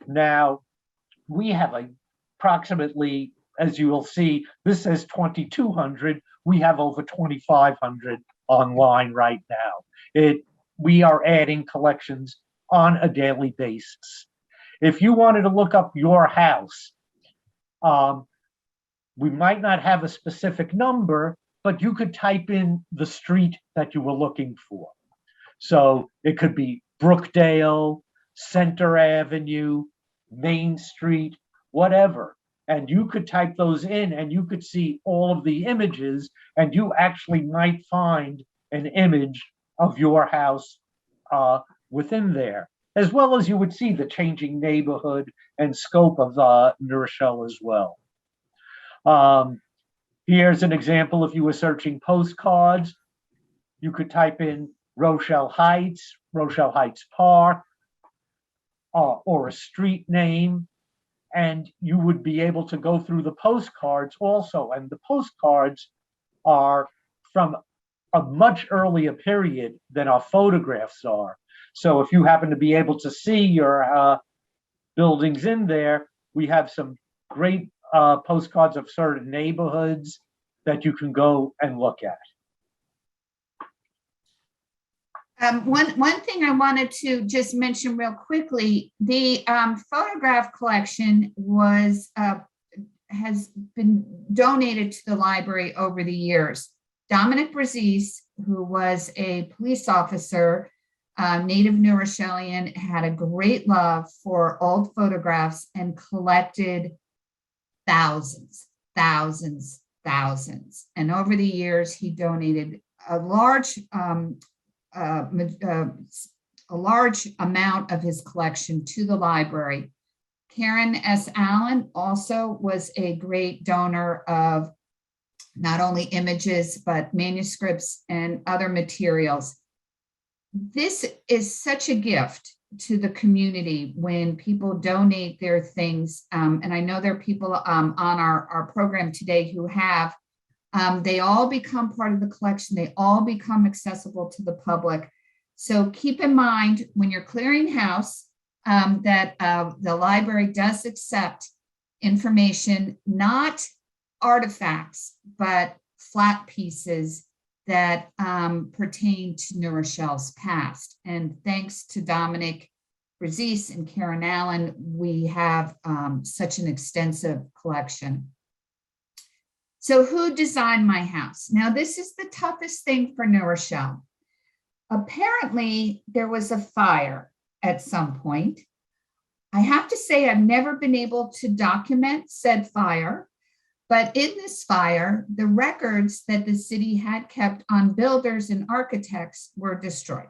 Now, we have approximately, as you will see, this says 2,200. We have over 2,500 online right now. We are adding collections on a daily basis. If you wanted to look up your house, we might not have a specific number, but you could type in the street that you were looking for. So it could be Brookdale, Center Avenue, Main Street, whatever. And you could type those in and you could see all of the images, and you actually might find an image of your house within there, as well as you would see the changing neighborhood and scope of New Rochelle as well. Here's an example. If you were searching postcards, you could type in Rochelle Heights Park, or a street name, and you would be able to go through the postcards also. And the postcards are from a much earlier period than our photographs are. So if you happen to be able to see your buildings in there, we have some great postcards of certain neighborhoods that you can go and look at. One thing I wanted to just mention real quickly, the photograph collection has been donated to the library over the years. Dominic Brazis, who was a police officer, native New Rochellian, had a great love for old photographs and collected thousands. And over the years, he donated a large amount of his collection to the library. Karen S. Allen also was a great donor of not only images, but manuscripts and other materials. This is such a gift to the community when people donate their things. And I know there are people on our program today who have, they all become part of the collection. They all become accessible to the public. So keep in mind when you're clearing house that the library does accept information, not artifacts, but flat pieces that pertain to New Rochelle's past. And thanks to Dominic Brazis and Karen Allen, we have such an extensive collection. So who designed my house? Now, this is the toughest thing for New Rochelle. Apparently, there was a fire at some point. I have to say I've never been able to document said fire, but in this fire, the records that the city had kept on builders and architects were destroyed.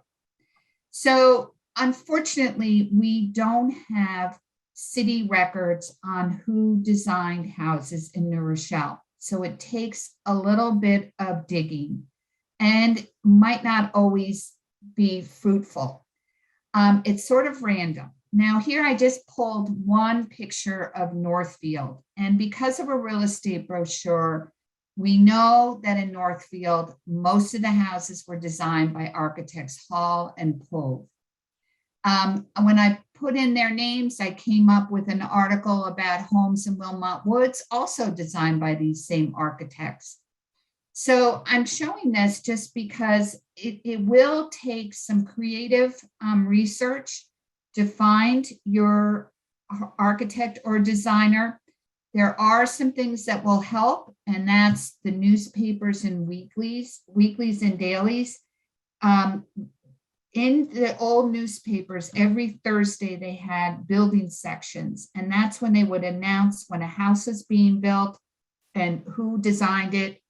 So unfortunately, we don't have city records on who designed houses in New Rochelle. So it takes a little bit of digging and might not always be fruitful. It's sort of random. Now here I just pulled one picture of Northfield, and because of a real estate brochure, we know that in Northfield, most of the houses were designed by architects Hall and Pove. When I put in their names, I came up with an article about homes in Wilmot Woods, also designed by these same architects. So I'm showing this just because it will take some creative research to find your architect or designer. There are some things that will help, and that's the newspapers and weeklies and dailies. in the old newspapers, every Thursday they had building sections, and that's when they would announce when a house is being built and who designed it.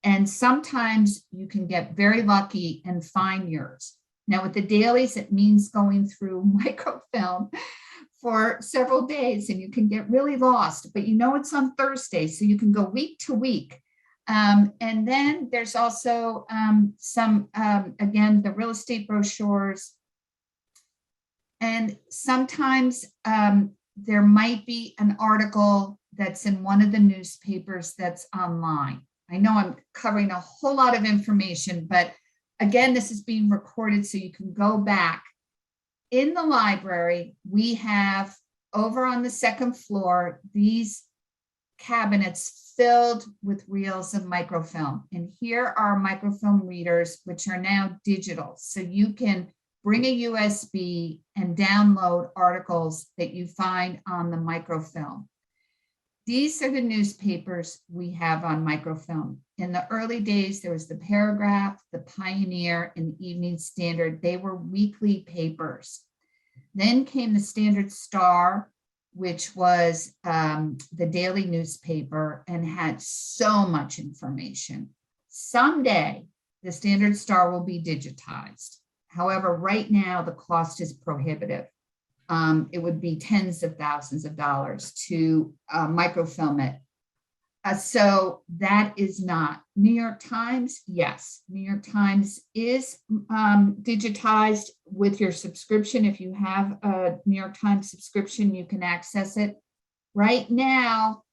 And sometimes you can get very lucky and find yours. Now with the dailies, it means going through microfilm for several days and you can get really lost, but you know it's on Thursday, so you can go week to week. And then there's also again, the real estate brochures. And sometimes there might be an article that's in one of the newspapers that's online. I know I'm covering a whole lot of information, but again, this is being recorded so you can go back. In the library, we have over on the second floor, these cabinets filled with reels of microfilm. And here are microfilm readers, which are now digital. So you can bring a USB and download articles that you find on the microfilm. These are the newspapers we have on microfilm. In the early days, there was the Paragraph, the Pioneer, and the Evening Standard. They were weekly papers. Then came the Standard Star, which was the daily newspaper and had so much information. Someday, the Standard Star will be digitized. However, right now, the cost is prohibitive. It would be tens of thousands of dollars to microfilm it. So that is not. New York Times, yes. New York Times is digitized with your subscription. If you have a New York Times subscription, you can access it. Right now,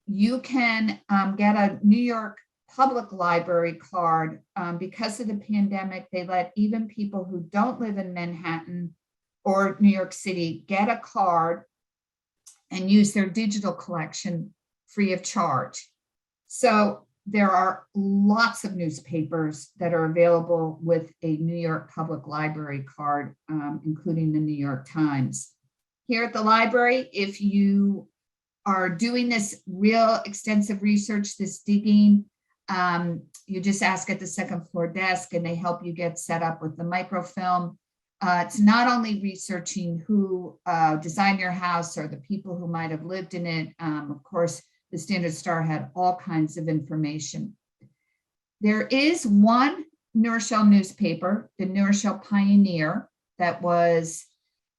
you can get a New York Public Library card. Because of the pandemic, they let even people who don't live in Manhattan or New York City get a card and use their digital collection free of charge. So there are lots of newspapers that are available with a New York Public Library card, including the New York Times. Here at the library, if you are doing this real extensive research, this digging, you just ask at the second floor desk and they help you get set up with the microfilm. It's not only researching who designed your house or the people who might have lived in it. Of course, the Standard Star had all kinds of information. There is one New Rochelle newspaper, the New Rochelle Pioneer, that was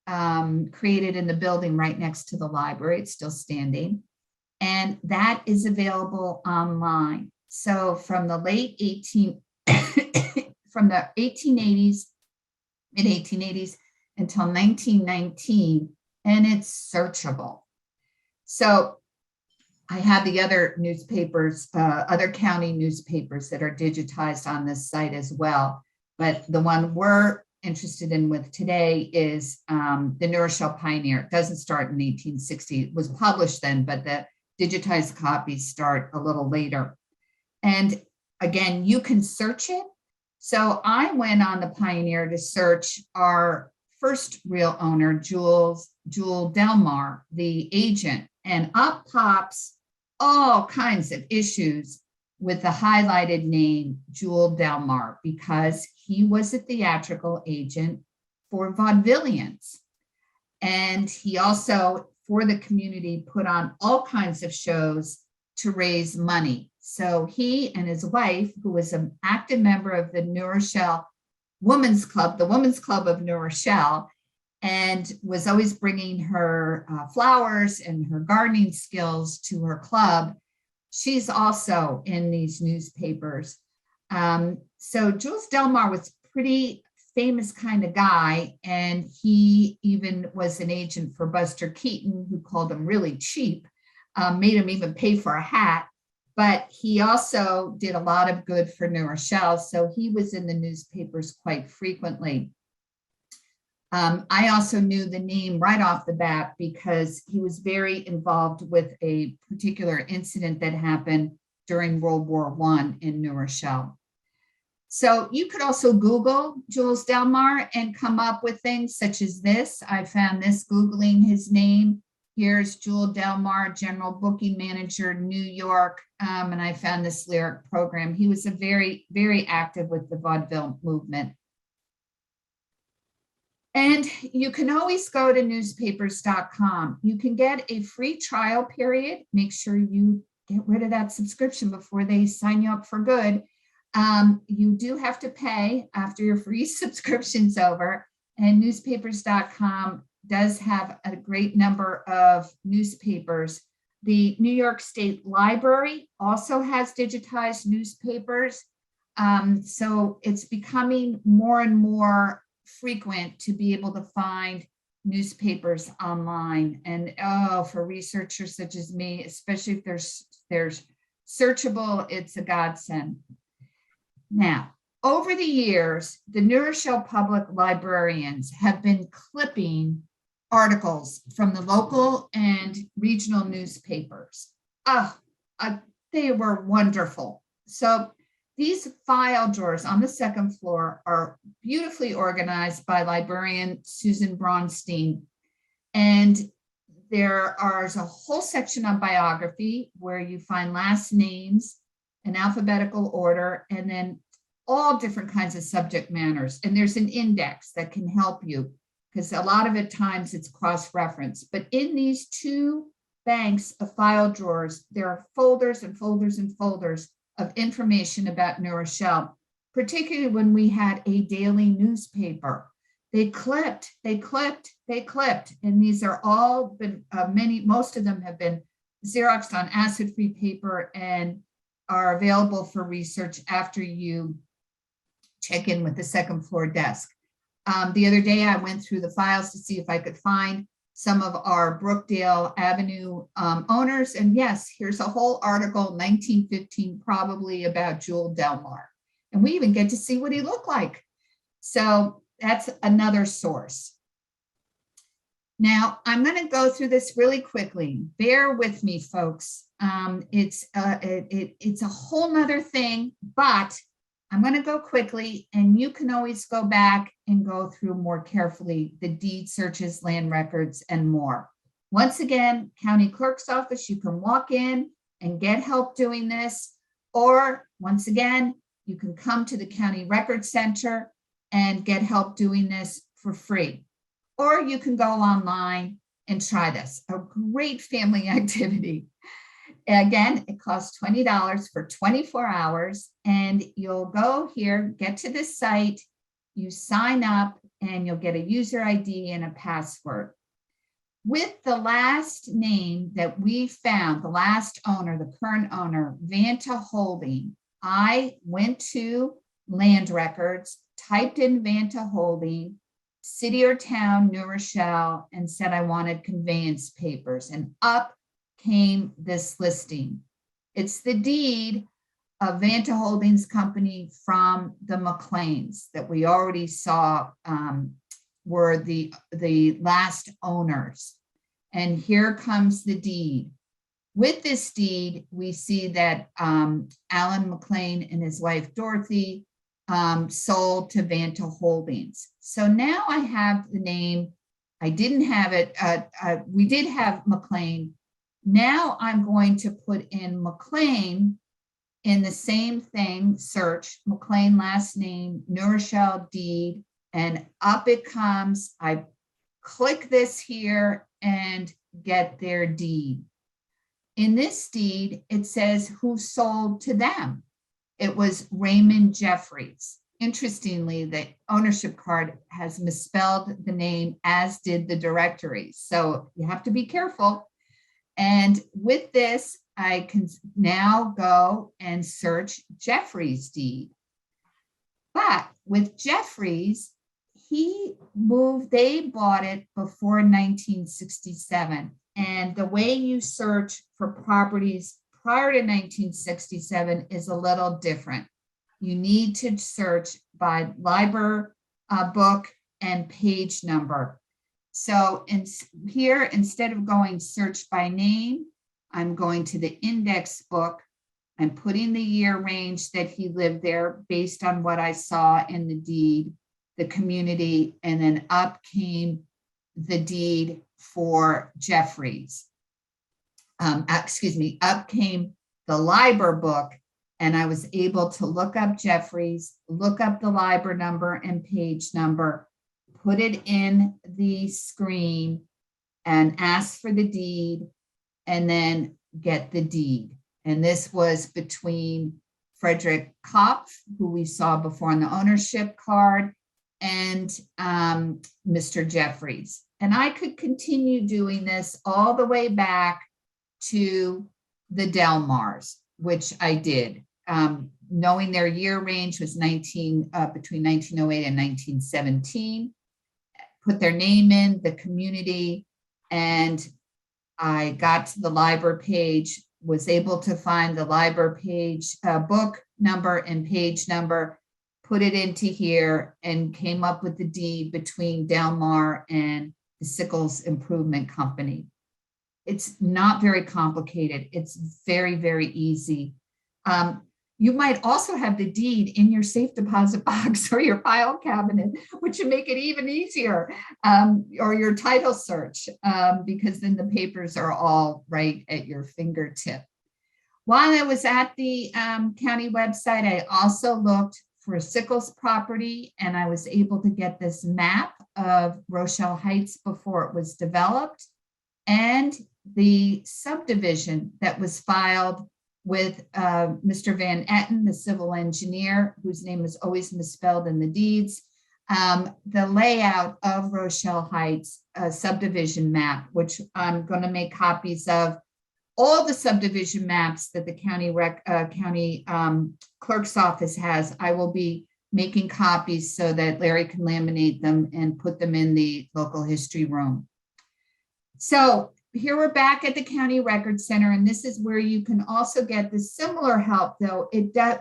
created in the building right next to the library. It's still standing. And that is available online. So from the from the 1880s, mid-1880s until 1919, and it's searchable. So I have the other newspapers, other county newspapers that are digitized on this site as well. But the one we're interested in with today is the New Rochelle Pioneer. It doesn't start in 1860. It was published then, but the digitized copies start a little later. And again, you can search it. So I went on the Pioneer to search our first real owner, Jewel Delmar, the agent, and up pops all kinds of issues with the highlighted name Jewel Delmar because he was a theatrical agent for vaudevillians. And he also, for the community, put on all kinds of shows to raise money. So he and his wife, who was an active member of the New Rochelle Women's Club, the Women's Club of New Rochelle, and was always bringing her flowers and her gardening skills to her club. She's also in these newspapers. So Jules Delmar was pretty famous kind of guy, and he even was an agent for Buster Keaton, who called him really cheap, made him even pay for a hat. But he also did a lot of good for New Rochelle, so he was in the newspapers quite frequently. I also knew the name right off the bat because he was very involved with a particular incident that happened during World War I in New Rochelle. So you could also Google Jules Delmar and come up with things such as this. I found this Googling his name. Here's Jewel Delmar, General Booking Manager, New York. And I found this lyric program. He was a very, very active with the vaudeville movement. And you can always go to newspapers.com. You can get a free trial period. Make sure you get rid of that subscription before they sign you up for good. You do have to pay after your free subscription's over. And newspapers.com does have a great number of newspapers. The New York State Library also has digitized newspapers. So it's becoming more and more frequent to be able to find newspapers online. And for researchers such as me, especially if there's searchable, it's a godsend. Now, over the years, the New Rochelle public librarians have been clipping articles from the local and regional newspapers. They were wonderful. So these file drawers on the second floor are beautifully organized by librarian Susan Braunstein. And there is a whole section on biography where you find last names in alphabetical order, and then all different kinds of subject matters. And there's an index that can help you, because a lot of it times it's cross-reference. But in these two banks of file drawers, there are folders and folders and folders of information about New Rochelle, particularly when we had a daily newspaper. They clipped, and these are all been, most of them have been Xeroxed on acid-free paper and are available for research after you check in with the second floor desk. The other day, I went through the files to see if I could find some of our Brookdale Avenue owners. And yes, here's a whole article, 1915, probably about Jewel Delmar. And we even get to see what he looked like. So that's another source. Now, I'm going to go through this really quickly. Bear with me, folks. It's a whole nother thing, but I'm going to go quickly, and you can always go back and go through more carefully the deed searches, land records, and more. Once again, county clerk's office, you can walk in and get help doing this. Or once again, you can come to the county record center and get help doing this for free. Or you can go online and try this, a great family activity. Again, it costs $20 for 24 hours, and you'll go here, get to this site, you sign up, and you'll get a user ID and a password. With the last name that we found, the last owner, the current owner, Vanta Holding, I went to land records, typed in Vanta Holding, city or town, New Rochelle, and said I wanted conveyance papers, and up came this listing. It's the deed of Vanta Holdings Company from the McLeans that we already saw were the last owners. And here comes the deed. With this deed, we see that Alan McLean and his wife Dorothy sold to Vanta Holdings. So now I have the name. I didn't have it. We did have McLean. Now I'm going to put in McLean in the same thing, search, McLean last name, New Rochelle deed, and up it comes. I click this here and get their deed. In this deed, it says who sold to them. It was Raymond Jeffries. Interestingly, the ownership card has misspelled the name, as did the directory. So you have to be careful. And with this, I can now go and search Jeffries' deed. But with Jeffries, they bought it before 1967. And the way you search for properties prior to 1967 is a little different. You need to search by library book and page number. So here, instead of going search by name, I'm going to the index book. I'm putting the year range that he lived there based on what I saw in the deed, the community, and then up came the deed for Jeffries. Up came the library book, and I was able to look up Jeffries, look up the library number and page number, put it in the screen and ask for the deed and then get the deed. And this was between Frederick Kopf, who we saw before on the ownership card, and Mr. Jeffries. And I could continue doing this all the way back to the Delmars, which I did, knowing their year range was between 1908 and 1917, put their name in, the community, and I got to the library page, was able to find the library page, book number and page number, put it into here, and came up with the deed between Delmar and the Sickles Improvement Company. It's not very complicated. It's very, very easy. You might also have the deed in your safe deposit box or your file cabinet, which would make it even easier, or your title search, because then the papers are all right at your fingertip. While I was at the county website, I also looked for Sickles property, and I was able to get this map of Rochelle Heights before it was developed, and the subdivision that was filed with Mr. Van Etten, the civil engineer, whose name is always misspelled in the deeds, the layout of Rochelle Heights subdivision map, which I'm going to make copies of. All the subdivision maps that the county clerk's office has, I will be making copies so that Larry can laminate them and put them in the local history room. So here we're back at the County Record Center, and this is where you can also get the similar help, though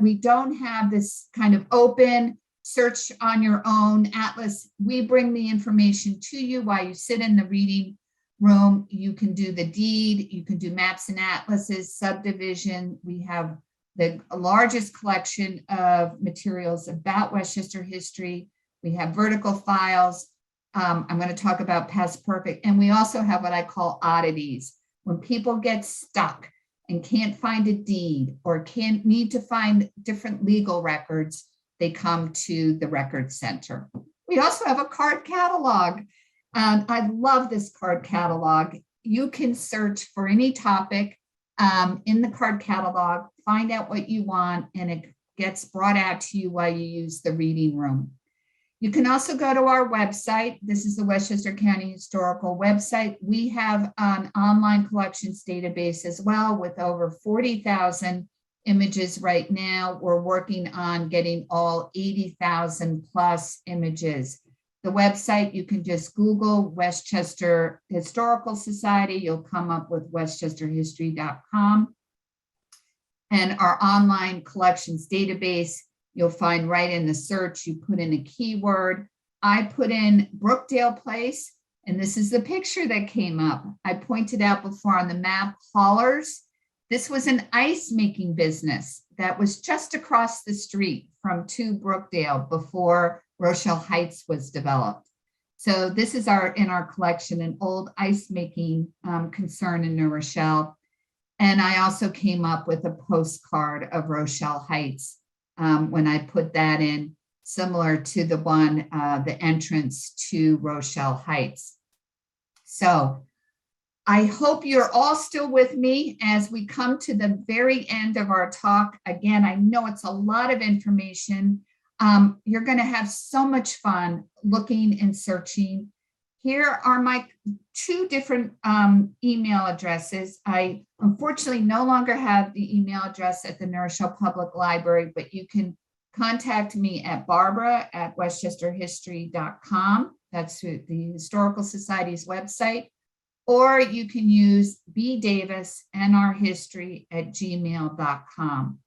we don't have this kind of open search on your own atlas. We bring the information to you while you sit in the reading room. You can do the deed, you can do maps and atlases, subdivision. We have the largest collection of materials about Westchester history. We have vertical files. I'm going to talk about past perfect. And we also have what I call oddities. When people get stuck and can't find a deed or need to find different legal records, they come to the Record Center. We also have a card catalog. I love this card catalog. You can search for any topic in the card catalog, find out what you want, and it gets brought out to you while you use the reading room. You can also go to our website. This is the Westchester County Historical website. We have an online collections database as well with over 40,000 images right now. We're working on getting all 80,000 plus images. The website, you can just Google Westchester Historical Society. You'll come up with westchesterhistory.com. And our online collections database, you'll find right in the search, you put in a keyword. I put in Brookdale Place, and this is the picture that came up. I pointed out before on the map, Haulers. This was an ice making business that was just across the street from 2 Brookdale before Rochelle Heights was developed. So this is in our collection, an old ice making concern in New Rochelle. And I also came up with a postcard of Rochelle Heights when I put that in, similar to the one, the entrance to Rochelle Heights. So I hope you're all still with me as we come to the very end of our talk. Again, I know it's a lot of information. You're going to have so much fun looking and searching. Here are my 2 different email addresses. I unfortunately no longer have the email address at the New Rochelle Public Library, but you can contact me at barbara@westchesterhistory.com. That's the Historical Society's website. Or you can use bdavisnrhistory@gmail.com.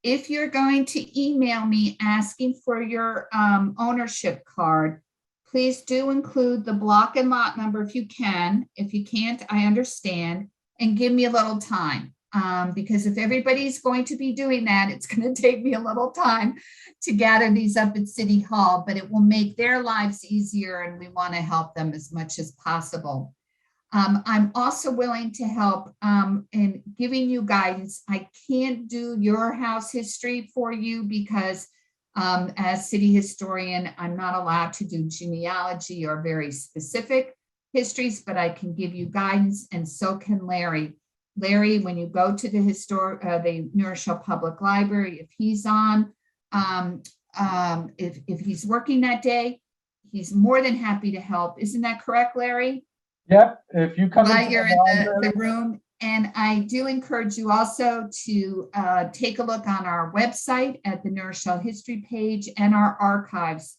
If you're going to email me asking for your ownership card, please do include the block and lot number if you can. If you can't, I understand, and give me a little time. Because if everybody's going to be doing that, it's going to take me a little time to gather these up at City Hall, but it will make their lives easier, and we want to help them as much as possible. I'm also willing to help in giving you guidance. I can't do your house history for you because As city historian, I'm not allowed to do genealogy or very specific histories, but I can give you guidance, and so can Larry. Larry, when you go to the New Rochelle Public Library, if he's on, if he's working that day, he's more than happy to help. Isn't that correct, Larry? Yep, if you come While into you're the in library, the room. And I do encourage you also to take a look on our website at the New Rochelle History page and our archives.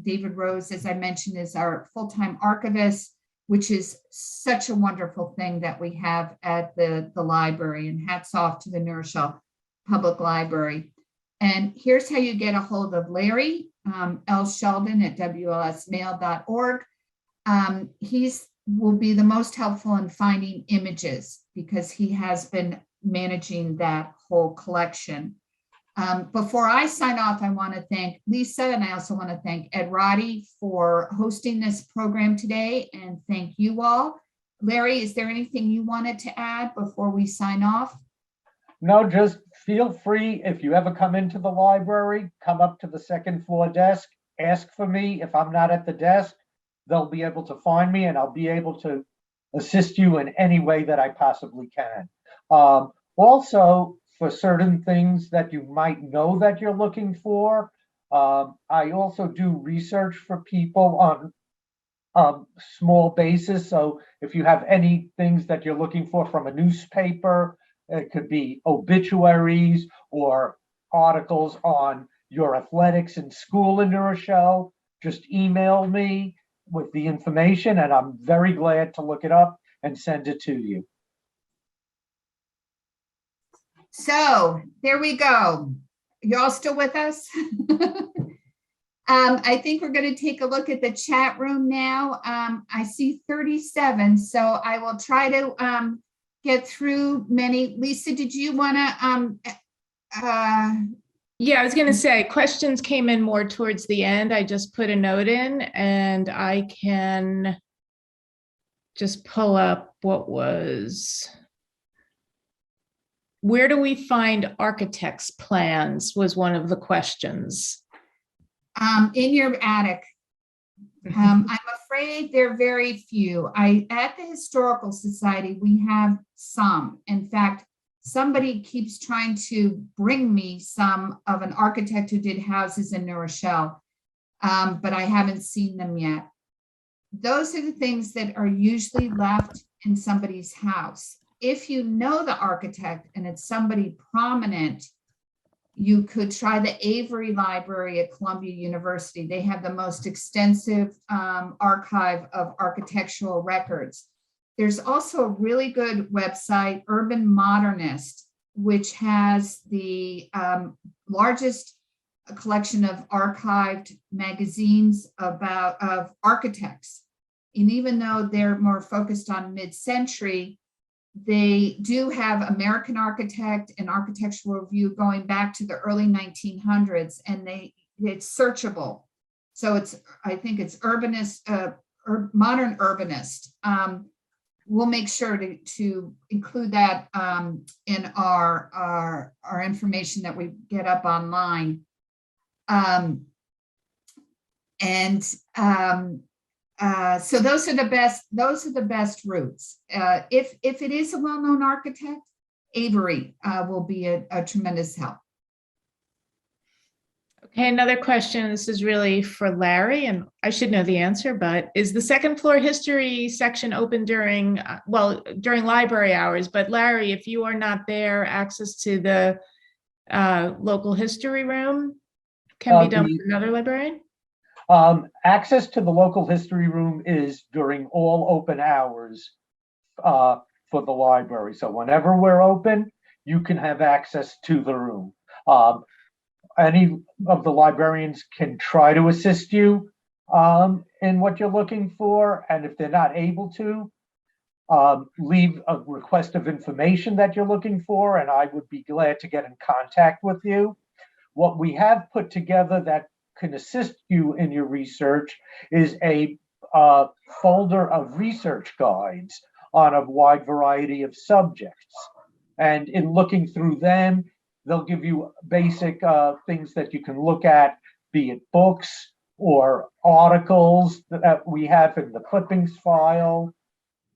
David Rose, as I mentioned, is our full-time archivist, which is such a wonderful thing that we have at the library, and hats off to the New Rochelle Public Library. And here's how you get a hold of Larry, L. Sheldon at WLSmail.org. He's will be the most helpful in finding images because he has been managing that whole collection. Before I sign off, I want to thank Lisa, and I also want to thank Ed Roddy for hosting this program today, and thank you all. Larry, is there anything you wanted to add before we sign off? no, just feel free, if you ever come into the library, come up to the second floor desk, ask for me. If I'm not at the desk, they'll be able to find me, and I'll be able to assist you in any way that I possibly can. Also, for certain things that you might know that you're looking for, I also do research for people on a small basis. So if you have any things that you're looking for from a newspaper, it could be obituaries or articles on your athletics in school in New Rochelle, just email me with the information, and I'm very glad to look it up and send it to you. So there we go. You're all still with us? I think we're going to take a look at the chat room now. I see 37, so I will try to get through many. Lisa, did you want to? Yeah, I was going to say questions came in more towards the end. I just put a note in, and I can just pull up what was. Where do we find architects' plans was one of the questions. In your attic. I'm afraid they're very few. At the Historical Society, we have some. In fact, somebody keeps trying to bring me some of an architect who did houses in New Rochelle, but I haven't seen them yet. Those are the things that are usually left in somebody's house. If you know the architect and it's somebody prominent, you could try the Avery Library at Columbia University. They have the most extensive archive of architectural records. There's also a really good website, Urban Modernist, which has the largest collection of archived magazines of architects. And even though they're more focused on mid-century, they do have American Architect and Architectural Review going back to the early 1900s, and it's searchable. So I think it's Urbanist, Modern Urbanist. We'll make sure to include that in our information that we get up online. So those are the best routes. If it is a well-known architect, Avery will be a tremendous help. Okay, another question. This is really for Larry, and I should know the answer, but is the second floor history section open during library hours? But Larry, if you are not there, access to the local history room can be done with another librarian? Access to the local history room is during all open hours for the library. So whenever we're open, you can have access to the room. Any of the librarians can try to assist you in what you're looking for. And if they're not able to, leave a request of information that you're looking for, and I would be glad to get in contact with you. What we have put together that can assist you in your research is a folder of research guides on a wide variety of subjects. And in looking through them, they'll give you basic things that you can look at be it books or articles that we have in the clippings file,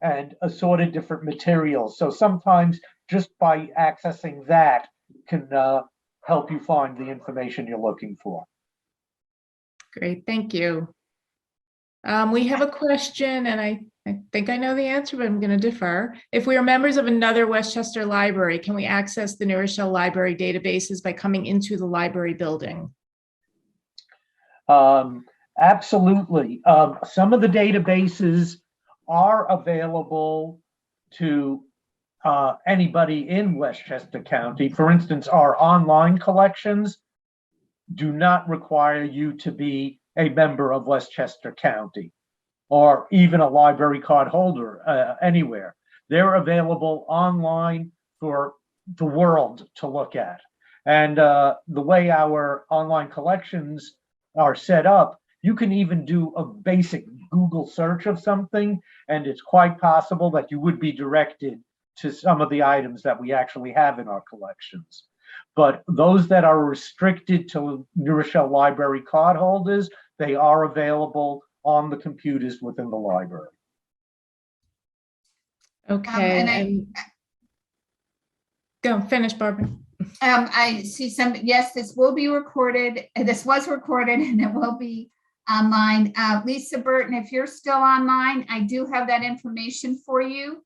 and assorted different materials. So sometimes just by accessing that can help you find the information you're looking for. Great, thank you. We have a question, and I think I know the answer, but I'm going to defer. If we are members of another Westchester library, can we access the New Rochelle Library databases by coming into the library building? Absolutely. Some of the databases are available to anybody in Westchester County. For instance, our online collections do not require you to be a member of Westchester County or even a library card holder anywhere. They're available online for the world to look at. And the way our online collections are set up, you can even do a basic Google search of something, and it's quite possible that you would be directed to some of the items that we actually have in our collections. But those that are restricted to New Rochelle Library card holders, they are available on the computers within the library. Okay, and go finish, Barbara. I see some, yes, this will be recorded. This was recorded and it will be online. Lisa Burton, if you're still online, I do have that information for you.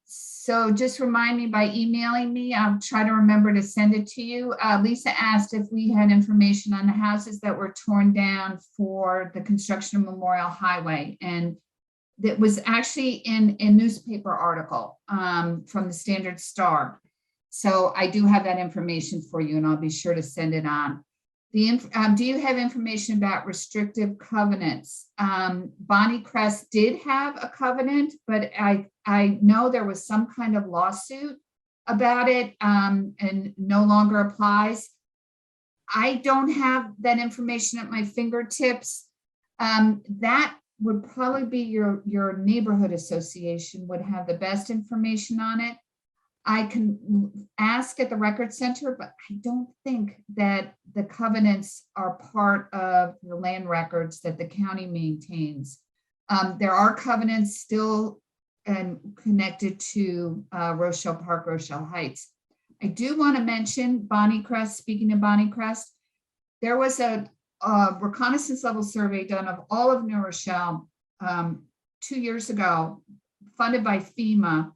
So just remind me by emailing me. I'll try to remember to send it to you. Lisa asked if we had information on the houses that were torn down for the construction of Memorial Highway. And that was actually in a newspaper article from the Standard Star. So I do have that information for you, and I'll be sure to send it on. Do you have information about restrictive covenants? Bonnie Crest did have a covenant, but I know there was some kind of lawsuit about it and no longer applies. I don't have that information at my fingertips. That would probably be your neighborhood association would have the best information on it. I can ask at the record center, but I don't think that the covenants are part of the land records that the county maintains. There are covenants still connected to Rochelle Park, Rochelle Heights. I do want to mention Bonnie Crest. Speaking of Bonnie Crest, there was a reconnaissance level survey done of all of New Rochelle 2 years ago, funded by FEMA.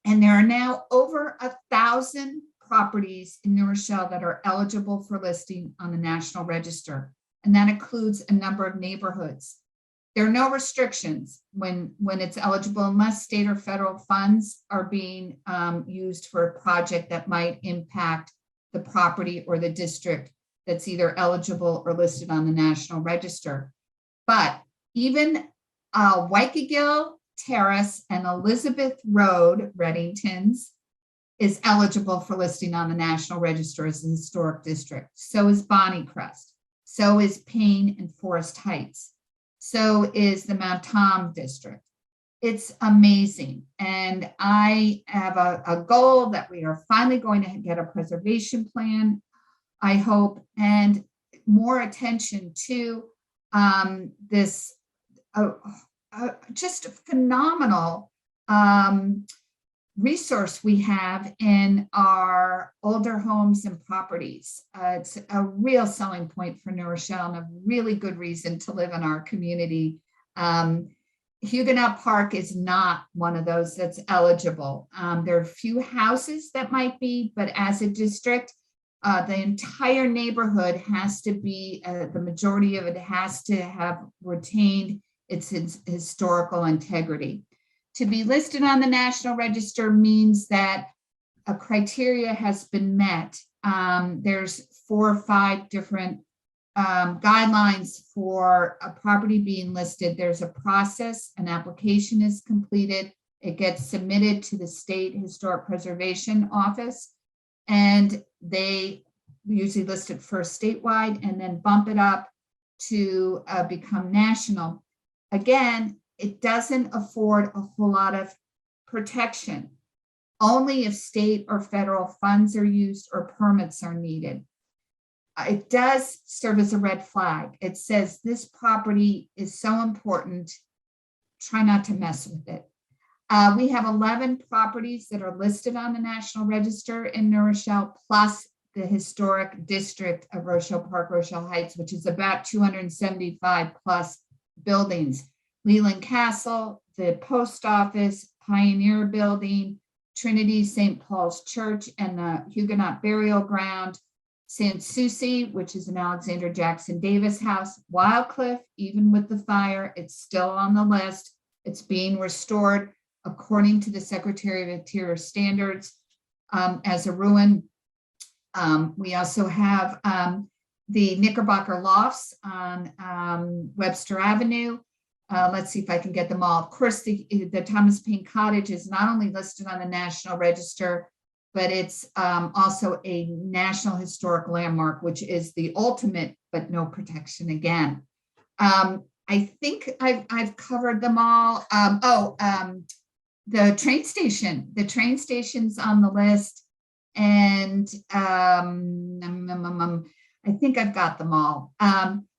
And there are now over 1,000 properties in New Rochelle that are eligible for listing on the National Register. And that includes a number of neighborhoods. There are no restrictions when it's eligible unless state or federal funds are being used for a project that might impact the property or the district that's either eligible or listed on the National Register. But even Waikagill Terrace and Elizabeth Road, Reddington's, is eligible for listing on the National Register as a historic district. So is Bonnie Crest. So is Payne and Forest Heights. So is the Mount Tom district. It's amazing. And I have a goal that we are finally going to get a preservation plan, I hope, and more attention to this just a phenomenal resource we have in our older homes and properties. It's a real selling point for New Rochelle and a really good reason to live in our community. Huguenot Park is not one of those that's eligible. There are a few houses that might be, but as a district, the entire neighborhood has to be, the majority of it has to have retained its historical integrity. To be listed on the National Register means that a criteria has been met. There's 4 or 5 different guidelines for a property being listed. There's a process, an application is completed, it gets submitted to the State Historic Preservation Office, and they usually list it first statewide and then bump it up to become national. Again, it doesn't afford a whole lot of protection, only if state or federal funds are used or permits are needed. it does serve as a red flag. It says this property is so important, try not to mess with it. We have 11 properties that are listed on the National Register in New Rochelle, plus the historic district of Rochelle Park, Rochelle Heights, which is about 275 plus buildings. Leland Castle, the post office, Pioneer Building, Trinity St. Paul's Church and the Huguenot Burial Ground, Sans Souci, which is an Alexander Jackson Davis house, Wildcliff, even with the fire, it's still on the list. It's being restored according to the Secretary of Interior standards as a ruin. We also have the Knickerbocker Lofts on Webster Avenue. Let's see if I can get them all. Of course, the Thomas Paine Cottage is not only listed on the National Register, but it's also a National Historic Landmark, which is the ultimate, but no protection again. I think I've covered them all. The train station. The train station's on the list, and I think I've got them all.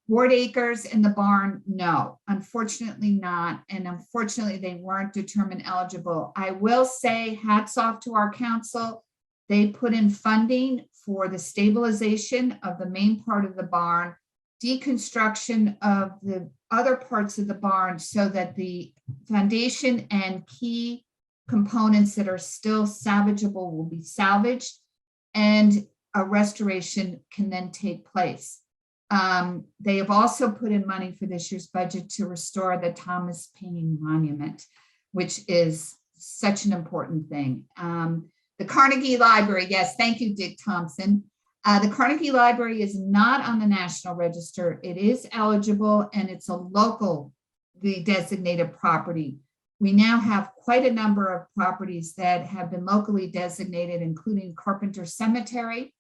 Ward Acres and the barn, no, unfortunately not. And unfortunately, they weren't determined eligible. I will say hats off to our council. They put in funding for the stabilization of the main part of the barn, deconstruction of the other parts of the barn so that the foundation and key components that are still salvageable will be salvaged, and a restoration can then take place. They have also put in money for this year's budget to restore the Thomas Paine Monument, which is such an important thing. The Carnegie Library, yes, thank you, Dick Thompson. The Carnegie Library is not on the National Register. It is eligible, and it's a locally designated property. We now have quite a number of properties that have been locally designated, including Carpenter Cemetery,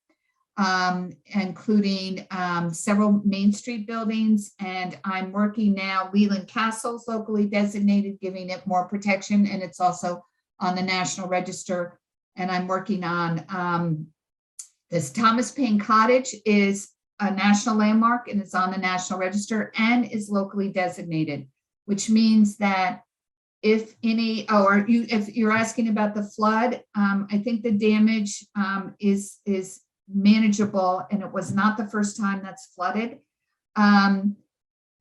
including several Main Street buildings, and I'm working now, Leland Castle's locally designated, giving it more protection, and it's also on the National Register. And I'm working on this Thomas Paine Cottage is a national landmark, and it's on the National Register and is locally designated, which means that if any, if you're asking about the flood, I think the damage is manageable, and it was not the first time that's flooded.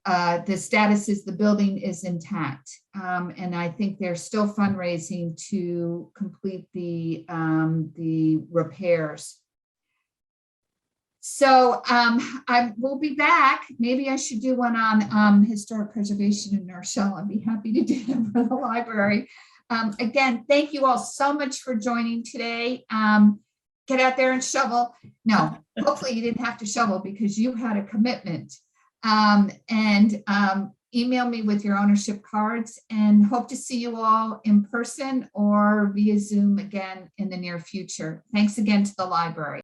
The status is the building is intact, and I think they're still fundraising to complete the repairs. So I will be back. Maybe I should do one on historic preservation in Rochelle. I'd be happy to do that for the library. Again, thank you all so much for joining today. Get out there and shovel. No, hopefully you didn't have to shovel because you had a commitment. Email me with your ownership cards, and hope to see you all in person or via Zoom again in the near future. Thanks again to the library.